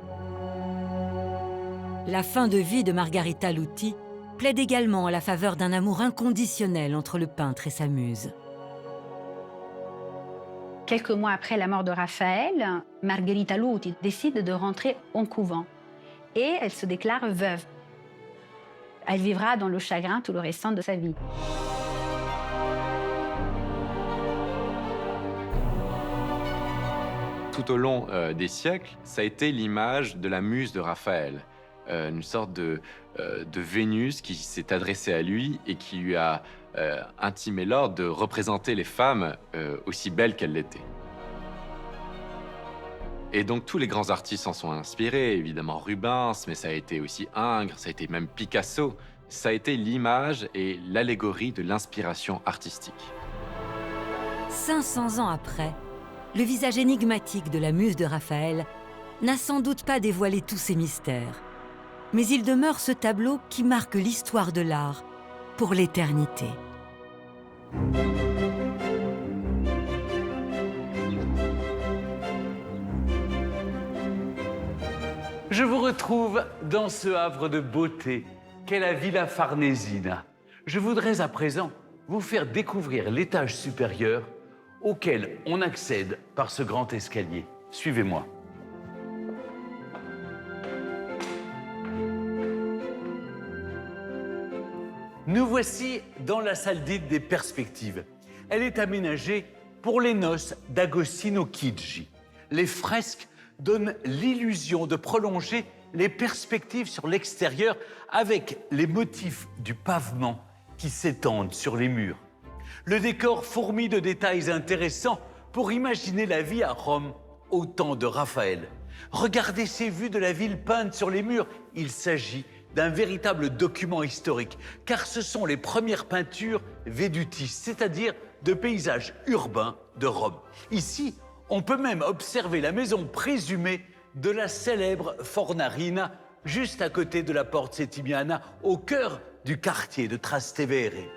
La fin de vie de Margherita Luti plaide également à la faveur d'un amour inconditionnel entre le peintre et sa muse. Quelques mois après la mort de Raphaël, Margherita Luti décide de rentrer en couvent et elle se déclare veuve. Elle vivra dans le chagrin tout le restant de sa vie. Tout au long des siècles, ça a été l'image de la muse de Raphaël, une sorte de Vénus qui s'est adressée à lui et qui lui a intimé l'ordre de représenter les femmes aussi belles qu'elles l'étaient. Et donc tous les grands artistes s'en sont inspirés, évidemment Rubens, mais ça a été aussi Ingres, ça a été même Picasso. Ça a été l'image et l'allégorie de l'inspiration artistique. 500 ans après, le visage énigmatique de la muse de Raphaël n'a sans doute pas dévoilé tous ses mystères. Mais il demeure ce tableau qui marque l'histoire de l'art pour l'éternité. Je vous retrouve dans ce havre de beauté qu'est la Villa Farnesina. Je voudrais à présent vous faire découvrir l'étage supérieur auquel on accède par ce grand escalier. Suivez-moi. Nous voici dans la salle dite des perspectives. Elle est aménagée pour les noces d'Agostino Chigi. Les fresques donnent l'illusion de prolonger les perspectives sur l'extérieur avec les motifs du pavement qui s'étendent sur les murs. Le décor fourmille de détails intéressants pour imaginer la vie à Rome au temps de Raphaël. Regardez ces vues de la ville peintes sur les murs. Il s'agit d'un véritable document historique, car ce sont les premières peintures védutistes, c'est-à-dire de paysages urbains de Rome. Ici, on peut même observer la maison présumée de la célèbre Fornarina, juste à côté de la porte Settimiana, au cœur du quartier de Trastevere.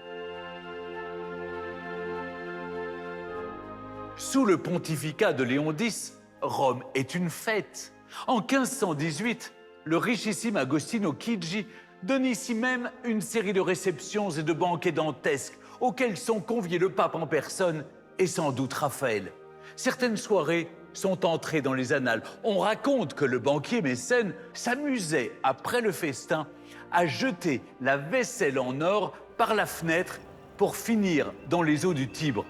Sous le pontificat de Léon X, Rome est une fête. En 1518, le richissime Agostino Chigi donne ici même une série de réceptions et de banquets dantesques auxquels sont conviés le pape en personne et sans doute Raphaël. Certaines soirées sont entrées dans les annales. On raconte que le banquier mécène s'amusait, après le festin, à jeter la vaisselle en or par la fenêtre pour finir dans les eaux du Tibre.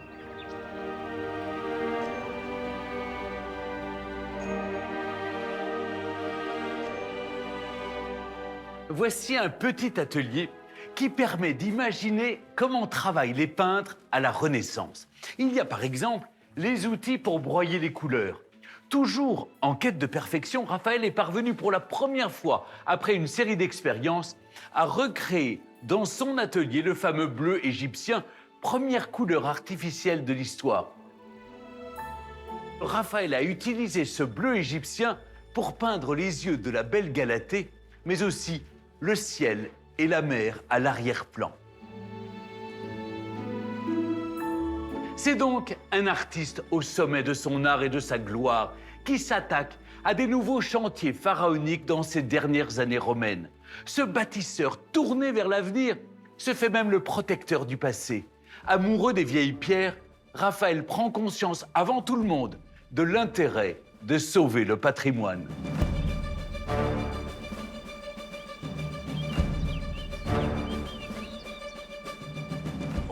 Voici un petit atelier qui permet d'imaginer comment travaillent les peintres à la Renaissance. Il y a par exemple les outils pour broyer les couleurs. Toujours en quête de perfection, Raphaël est parvenu pour la première fois, après une série d'expériences, à recréer dans son atelier le fameux bleu égyptien, première couleur artificielle de l'histoire. Raphaël a utilisé ce bleu égyptien pour peindre les yeux de la belle Galatée, mais aussi le ciel et la mer à l'arrière-plan. C'est donc un artiste au sommet de son art et de sa gloire qui s'attaque à des nouveaux chantiers pharaoniques dans ces dernières années romaines. Ce bâtisseur tourné vers l'avenir se fait même le protecteur du passé. Amoureux des vieilles pierres, Raphaël prend conscience avant tout le monde de l'intérêt de sauver le patrimoine.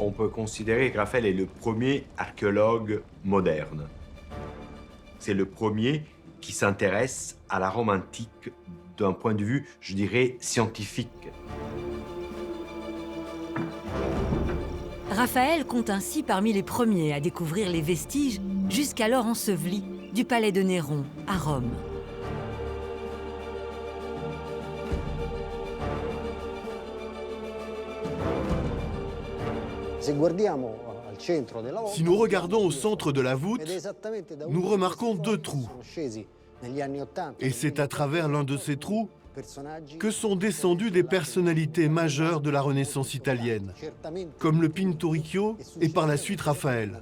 On peut considérer que Raphaël est le premier archéologue moderne. C'est le premier qui s'intéresse à la Rome antique d'un point de vue, je dirais, scientifique. Raphaël compte ainsi parmi les premiers à découvrir les vestiges, jusqu'alors ensevelis, du palais de Néron à Rome. Si nous regardons au centre de la voûte, nous remarquons deux trous. Et c'est à travers l'un de ces trous que sont descendus des personnalités majeures de la Renaissance italienne, comme le Pinturicchio et par la suite Raphaël.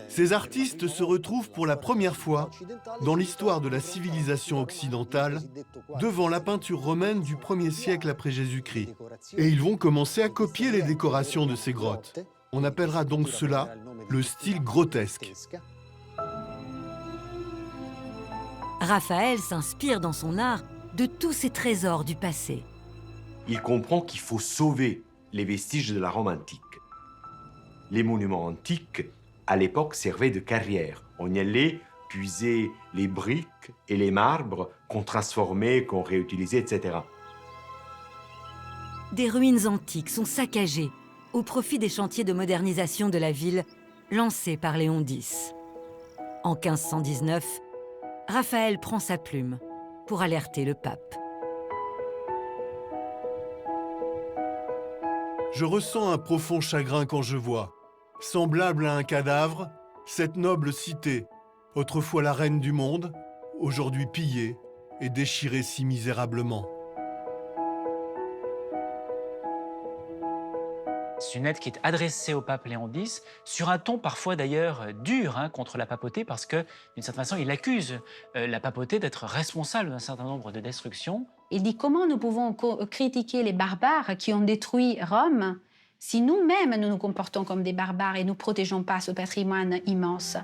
Ces artistes se retrouvent pour la première fois dans l'histoire de la civilisation occidentale devant la peinture romaine du 1er siècle après Jésus-Christ. Et ils vont commencer à copier les décorations de ces grottes. On appellera donc cela le style grotesque. Raphaël s'inspire dans son art de tous ces trésors du passé. Il comprend qu'il faut sauver les vestiges de la Rome antique. Les monuments antiques, à l'époque, servaient de carrière. On y allait puiser les briques et les marbres qu'on transformait, qu'on réutilisait, etc. Des ruines antiques sont saccagées au profit des chantiers de modernisation de la ville lancés par Léon X. En 1519, Raphaël prend sa plume pour alerter le pape. Je ressens un profond chagrin quand je vois, semblable à un cadavre, cette noble cité, autrefois la reine du monde, aujourd'hui pillée et déchirée si misérablement. C'est une lettre qui est adressée au pape Léon X, sur un ton parfois d'ailleurs dur contre la papauté, parce que d'une certaine façon, il accuse la papauté d'être responsable d'un certain nombre de destructions. Il dit comment nous pouvons critiquer les barbares qui ont détruit Rome si nous-mêmes nous nous comportons comme des barbares et nous ne protégeons pas ce patrimoine immense.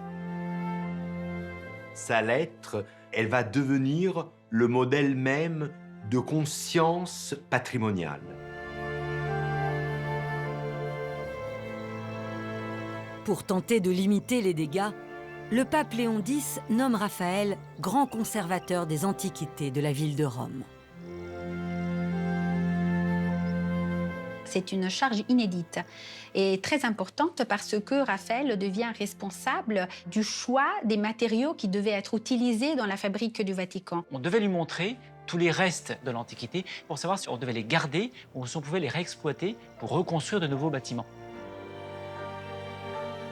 Sa lettre, elle va devenir le modèle même de conscience patrimoniale. Pour tenter de limiter les dégâts, le pape Léon X nomme Raphaël grand conservateur des antiquités de la ville de Rome. C'est une charge inédite et très importante parce que Raphaël devient responsable du choix des matériaux qui devaient être utilisés dans la fabrique du Vatican. On devait lui montrer tous les restes de l'Antiquité pour savoir si on devait les garder ou si on pouvait les réexploiter pour reconstruire de nouveaux bâtiments.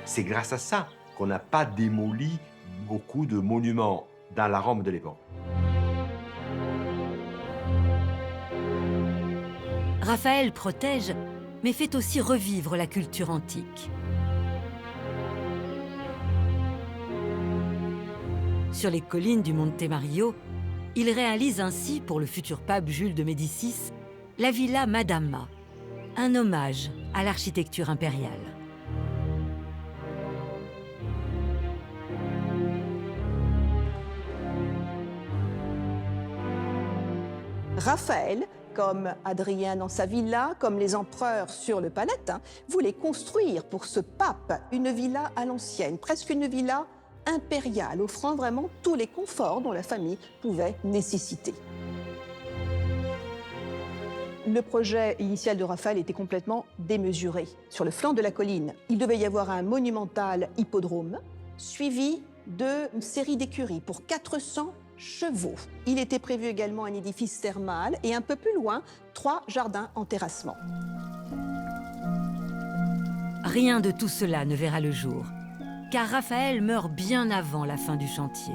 C'est grâce à ça qu'on n'a pas démoli beaucoup de monuments dans la Rome de l'époque. Raphaël protège, mais fait aussi revivre la culture antique. Sur les collines du Monte Mario, il réalise ainsi, pour le futur pape Jules de Médicis, la Villa Madama, un hommage à l'architecture impériale. Raphaël, comme Adrien dans sa villa, comme les empereurs sur le Palatine, voulait construire pour ce pape une villa à l'ancienne, presque une villa impériale, offrant vraiment tous les conforts dont la famille pouvait nécessiter. Le projet initial de Raphaël était complètement démesuré. Sur le flanc de la colline, il devait y avoir un monumental hippodrome, suivi d'une série d'écuries pour 400 chevaux. Il était prévu également un édifice thermal et un peu plus loin, 3 jardins en terrassement. Rien de tout cela ne verra le jour, car Raphaël meurt bien avant la fin du chantier.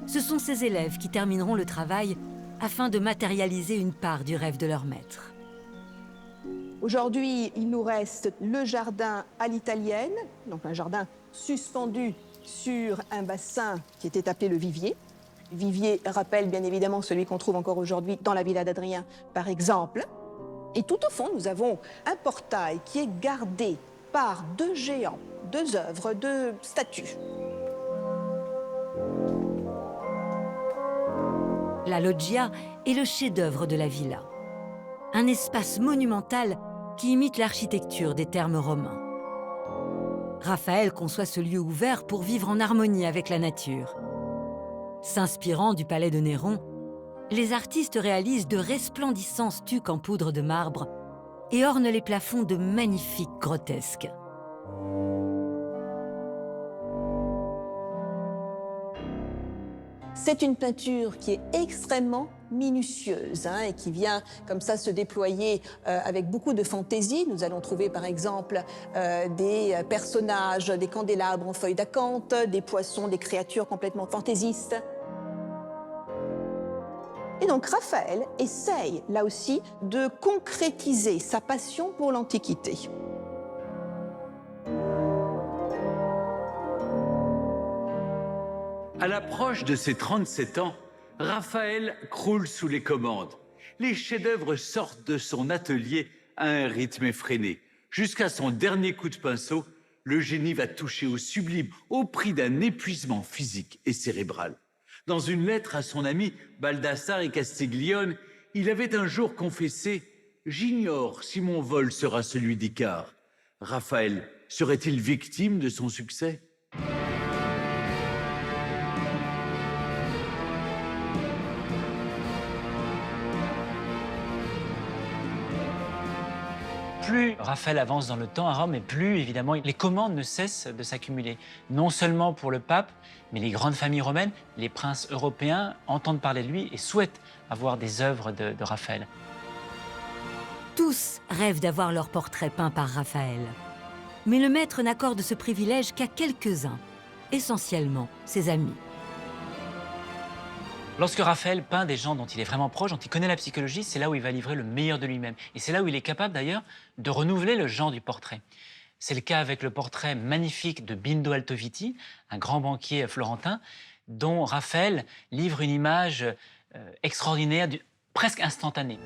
Ce sont ses élèves qui termineront le travail afin de matérialiser une part du rêve de leur maître. Aujourd'hui, il nous reste le jardin à l'italienne, donc un jardin suspendu sur un bassin qui était appelé le vivier. Le vivier rappelle bien évidemment celui qu'on trouve encore aujourd'hui dans la villa d'Adrien, par exemple. Et tout au fond, nous avons un portail qui est gardé par 2 géants, 2 œuvres, 2 statues. La loggia est le chef-d'œuvre de la villa. Un espace monumental qui imite l'architecture des thermes romains. Raphaël conçoit ce lieu ouvert pour vivre en harmonie avec la nature. S'inspirant du palais de Néron, les artistes réalisent de resplendissants stucs en poudre de marbre et ornent les plafonds de magnifiques grotesques. C'est une peinture qui est extrêmement minutieuse et qui vient comme ça se déployer avec beaucoup de fantaisie. Nous allons trouver par exemple des personnages, des candélabres en feuilles d'acanthe, des poissons, des créatures complètement fantaisistes. Et donc Raphaël essaye là aussi de concrétiser sa passion pour l'Antiquité. À l'approche de ses 37 ans, Raphaël croule sous les commandes. Les chefs-d'œuvre sortent de son atelier à un rythme effréné. Jusqu'à son dernier coup de pinceau, le génie va toucher au sublime au prix d'un épuisement physique et cérébral. Dans une lettre à son ami Baldassare Castiglione, il avait un jour confessé « J'ignore si mon vol sera celui d'Icare ». Raphaël serait-il victime de son succès ? Plus Raphaël avance dans le temps à Rome, et plus, évidemment, les commandes ne cessent de s'accumuler. Non seulement pour le pape, mais les grandes familles romaines, les princes européens entendent parler de lui et souhaitent avoir des œuvres de Raphaël. Tous rêvent d'avoir leur portrait peint par Raphaël. Mais le maître n'accorde ce privilège qu'à quelques-uns, essentiellement ses amis. Lorsque Raphaël peint des gens dont il est vraiment proche, dont il connaît la psychologie, c'est là où il va livrer le meilleur de lui-même. Et c'est là où il est capable d'ailleurs de renouveler le genre du portrait. C'est le cas avec le portrait magnifique de Bindo Altoviti, un grand banquier florentin, dont Raphaël livre une image extraordinaire, presque instantanée.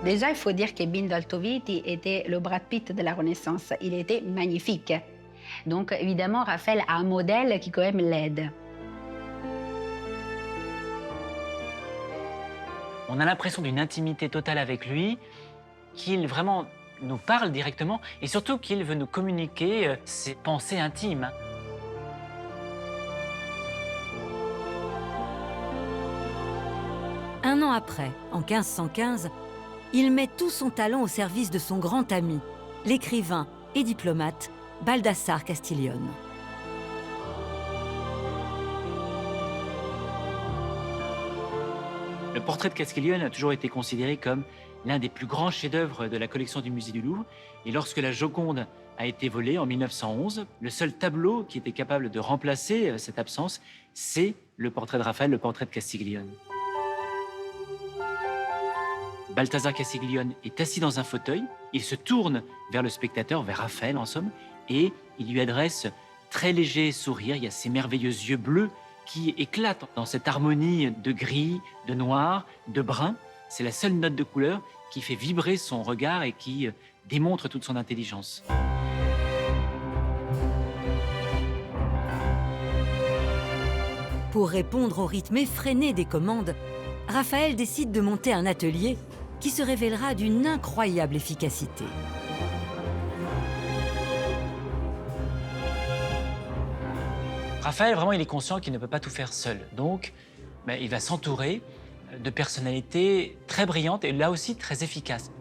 Déjà, il faut dire que Bindo Altoviti était le Brad Pitt de la Renaissance. Il était magnifique. Donc, évidemment, Raphaël a un modèle qui quand même l'aide. On a l'impression d'une intimité totale avec lui, qu'il vraiment nous parle directement et surtout qu'il veut nous communiquer ses pensées intimes. Un an après, en 1515, il met tout son talent au service de son grand ami, l'écrivain et diplomate Baldassare Castiglione. Le portrait de Castiglione a toujours été considéré comme l'un des plus grands chefs-d'œuvre de la collection du musée du Louvre. Et lorsque la Joconde a été volée en 1911, le seul tableau qui était capable de remplacer cette absence, c'est le portrait de Raphaël, le portrait de Castiglione. Balthazar Castiglione est assis dans un fauteuil, il se tourne vers le spectateur, vers Raphaël en somme, et il lui adresse très léger sourire. Il y a ces merveilleux yeux bleus qui éclatent dans cette harmonie de gris, de noir, de brun. C'est la seule note de couleur qui fait vibrer son regard et qui démontre toute son intelligence. Pour répondre au rythme effréné des commandes, Raphaël décide de monter un atelier qui se révélera d'une incroyable efficacité. Raphaël, vraiment, il est conscient qu'il ne peut pas tout faire seul. Donc, il va s'entourer de personnalités très brillantes et là aussi très efficaces.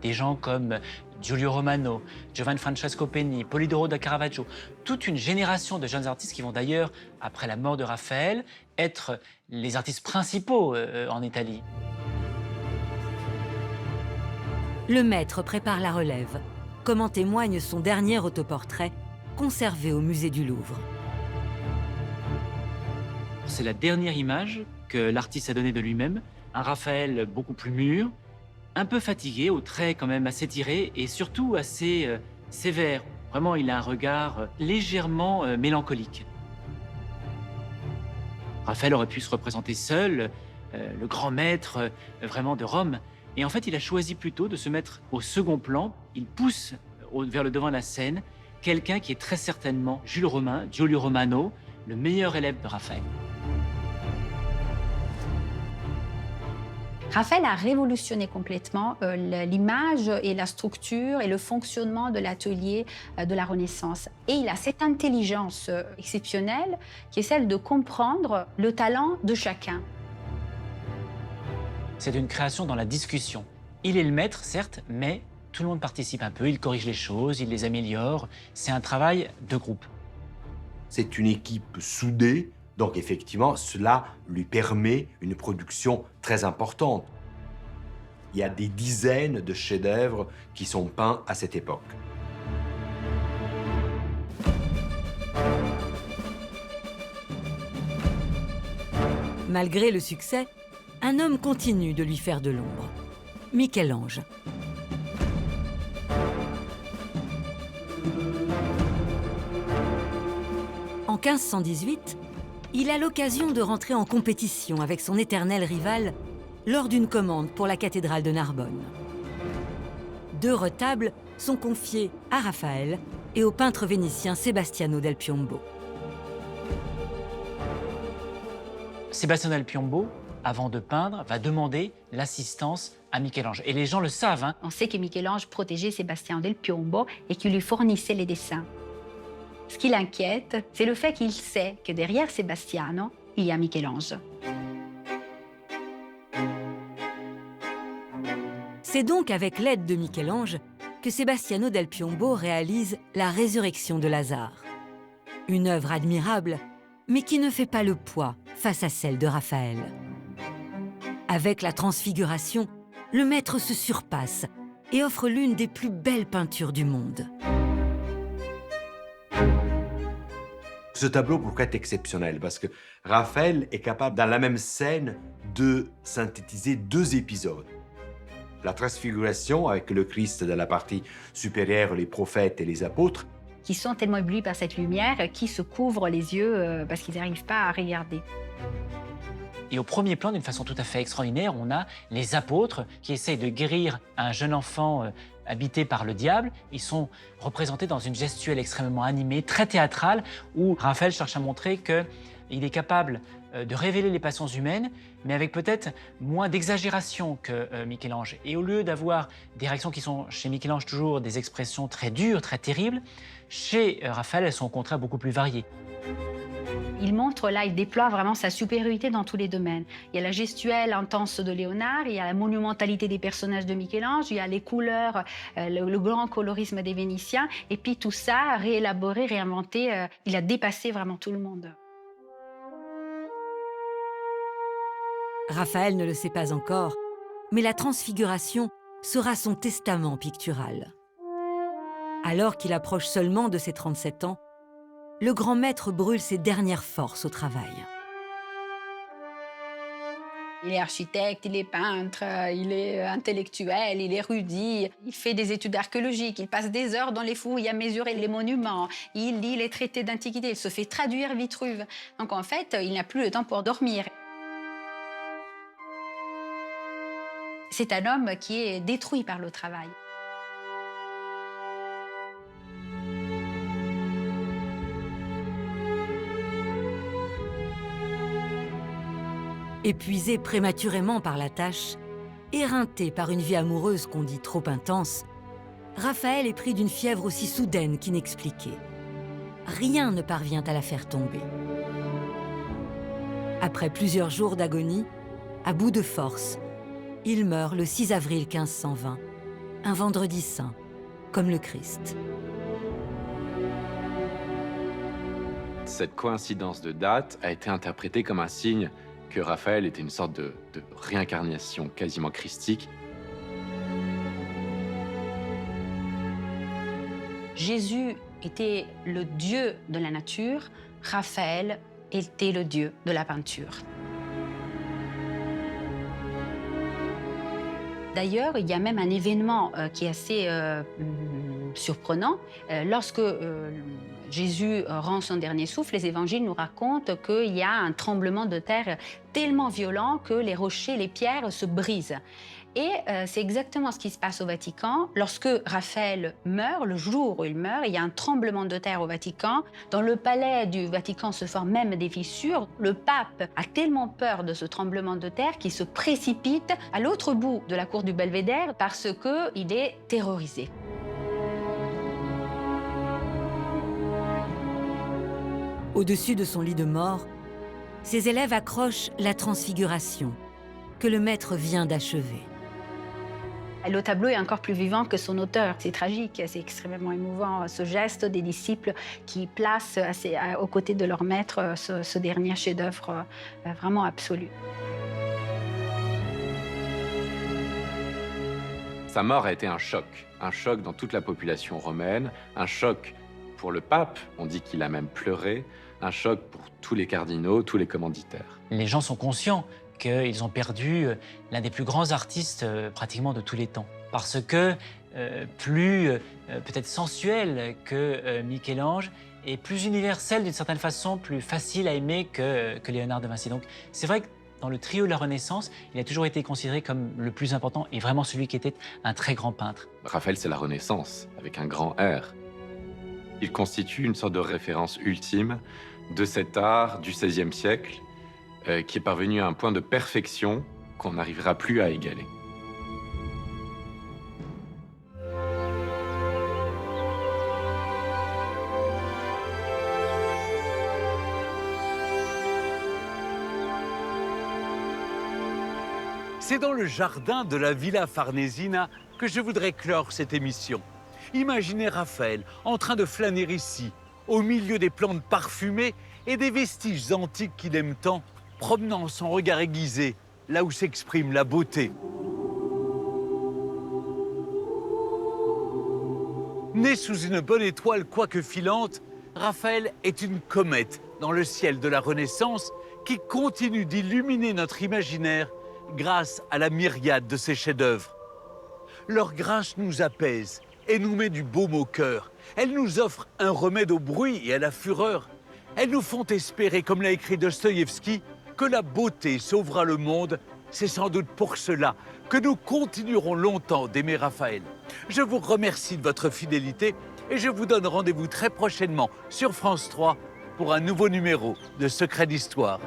Des gens comme Giulio Romano, Giovan Francesco Penni, Polidoro da Caravaggio. Toute une génération de jeunes artistes qui vont d'ailleurs, après la mort de Raphaël, être les artistes principaux en Italie. Le maître prépare la relève, comme en témoigne son dernier autoportrait, conservé au musée du Louvre. C'est la dernière image que l'artiste a donnée de lui-même. Un Raphaël beaucoup plus mûr, un peu fatigué, aux traits quand même assez tirés et surtout assez sévère. Vraiment, il a un regard légèrement mélancolique. Raphaël aurait pu se représenter seul, le grand maître vraiment de Rome. Et en fait, il a choisi plutôt de se mettre au second plan. Il pousse vers le devant de la scène quelqu'un qui est très certainement Giulio Romano, le meilleur élève de Raphaël. Raphaël a révolutionné complètement l'image et la structure et le fonctionnement de l'atelier de la Renaissance. Et il a cette intelligence exceptionnelle qui est celle de comprendre le talent de chacun. C'est une création dans la discussion. Il est le maître, certes, mais tout le monde participe un peu, il corrige les choses, il les améliore. C'est un travail de groupe. C'est une équipe soudée, Donc effectivement, cela lui permet une production très importante. Il y a des dizaines de chefs-d'œuvre qui sont peints à cette époque. Malgré le succès, un homme continue de lui faire de l'ombre. Michel-Ange. En 1518, il a l'occasion de rentrer en compétition avec son éternel rival lors d'une commande pour la cathédrale de Narbonne. 2 retables sont confiés à Raphaël et au peintre vénitien Sebastiano del Piombo. Sebastiano del Piombo, avant de peindre, va demander l'assistance à Michel-Ange. Et les gens le savent. Hein. On sait que Michel-Ange protégeait Sebastiano del Piombo et qu'il lui fournissait les dessins. Ce qui l'inquiète, c'est le fait qu'il sait que derrière Sebastiano, il y a Michel-Ange. C'est donc avec l'aide de Michel-Ange que Sebastiano del Piombo réalise la résurrection de Lazare. Une œuvre admirable, mais qui ne fait pas le poids face à celle de Raphaël. Avec la Transfiguration, le maître se surpasse et offre l'une des plus belles peintures du monde. Ce tableau, pourquoi est exceptionnel? Parce que Raphaël est capable, dans la même scène, de synthétiser 2 épisodes. La Transfiguration, avec le Christ dans la partie supérieure, les prophètes et les apôtres, qui sont tellement éblouis par cette lumière qu'ils se couvrent les yeux parce qu'ils n'arrivent pas à regarder. Et au premier plan, d'une façon tout à fait extraordinaire, on a les apôtres qui essayent de guérir un jeune enfant habité par le diable. Ils sont représentés dans une gestuelle extrêmement animée, très théâtrale, où Raphaël cherche à montrer qu'il est capable de révéler les passions humaines, mais avec peut-être moins d'exagération que Michel-Ange. Et au lieu d'avoir des réactions qui sont chez Michel-Ange toujours des expressions très dures, très terribles, chez Raphaël, elles sont au contraire beaucoup plus variées. Il montre là, il déploie vraiment sa supériorité dans tous les domaines. Il y a la gestuelle intense de Léonard, il y a la monumentalité des personnages de Michel-Ange, il y a les couleurs, le grand colorisme des Vénitiens, et puis tout ça, réélaboré, réinventé, il a dépassé vraiment tout le monde. Raphaël ne le sait pas encore, mais la Transfiguration sera son testament pictural. Alors qu'il approche seulement de ses 37 ans, le grand maître brûle ses dernières forces au travail. Il est architecte, il est peintre, il est intellectuel, il est érudit, il fait des études archéologiques, il passe des heures dans les fouilles à mesurer les monuments, il lit les traités d'antiquité, il se fait traduire Vitruve. Donc en fait, il n'a plus le temps pour dormir. C'est un homme qui est détruit par le travail. Épuisé prématurément par la tâche, éreinté par une vie amoureuse qu'on dit trop intense, Raphaël est pris d'une fièvre aussi soudaine qu'inexpliquée. Rien ne parvient à la faire tomber. Après plusieurs jours d'agonie, à bout de force, il meurt le 6 avril 1520, un vendredi saint, comme le Christ. Cette coïncidence de date a été interprétée comme un signe que Raphaël était une sorte de réincarnation quasiment christique. Jésus était le dieu de la nature, Raphaël était le dieu de la peinture. D'ailleurs, il y a même un événement qui est assez surprenant. Lorsque Jésus rend son dernier souffle, les évangiles nous racontent qu'il y a un tremblement de terre tellement violent que les rochers, les pierres se brisent. Et c'est exactement ce qui se passe au Vatican. Lorsque Raphaël meurt, le jour où il meurt, il y a un tremblement de terre au Vatican. Dans le palais du Vatican se forment même des fissures. Le pape a tellement peur de ce tremblement de terre qu'il se précipite à l'autre bout de la cour du Belvédère parce qu'il est terrorisé. Au-dessus de son lit de mort, ses élèves accrochent la Transfiguration que le maître vient d'achever. Le tableau est encore plus vivant que son auteur. C'est tragique, c'est extrêmement émouvant, ce geste des disciples qui placent aux côtés de leur maître ce dernier chef-d'œuvre vraiment absolu. Sa mort a été un choc dans toute la population romaine, un choc pour le pape, on dit qu'il a même pleuré, un choc pour tous les cardinaux, tous les commanditaires. Les gens sont conscients qu'ils ont perdu l'un des plus grands artistes pratiquement de tous les temps. Parce que plus peut-être sensuel que Michel-Ange et plus universel d'une certaine façon, plus facile à aimer que Léonard de Vinci. Donc c'est vrai que dans le trio de la Renaissance, il a toujours été considéré comme le plus important et vraiment celui qui était un très grand peintre. Raphaël, c'est la Renaissance, avec un grand R. Il constitue une sorte de référence ultime de cet art du XVIe siècle qui est parvenu à un point de perfection qu'on n'arrivera plus à égaler. C'est dans le jardin de la Villa Farnesina que je voudrais clore cette émission. Imaginez Raphaël en train de flâner ici, au milieu des plantes parfumées et des vestiges antiques qu'il aime tant, promenant son regard aiguisé là où s'exprime la beauté. Né sous une bonne étoile quoique filante, Raphaël est une comète dans le ciel de la Renaissance qui continue d'illuminer notre imaginaire grâce à la myriade de ses chefs-d'œuvre. Leur grâce nous apaise et nous met du baume au cœur. Elles nous offrent un remède au bruit et à la fureur. Elles nous font espérer, comme l'a écrit Dostoïevski, que la beauté sauvera le monde. C'est sans doute pour cela que nous continuerons longtemps d'aimer Raphaël. Je vous remercie de votre fidélité et je vous donne rendez-vous très prochainement sur France 3 pour un nouveau numéro de Secrets d'Histoire.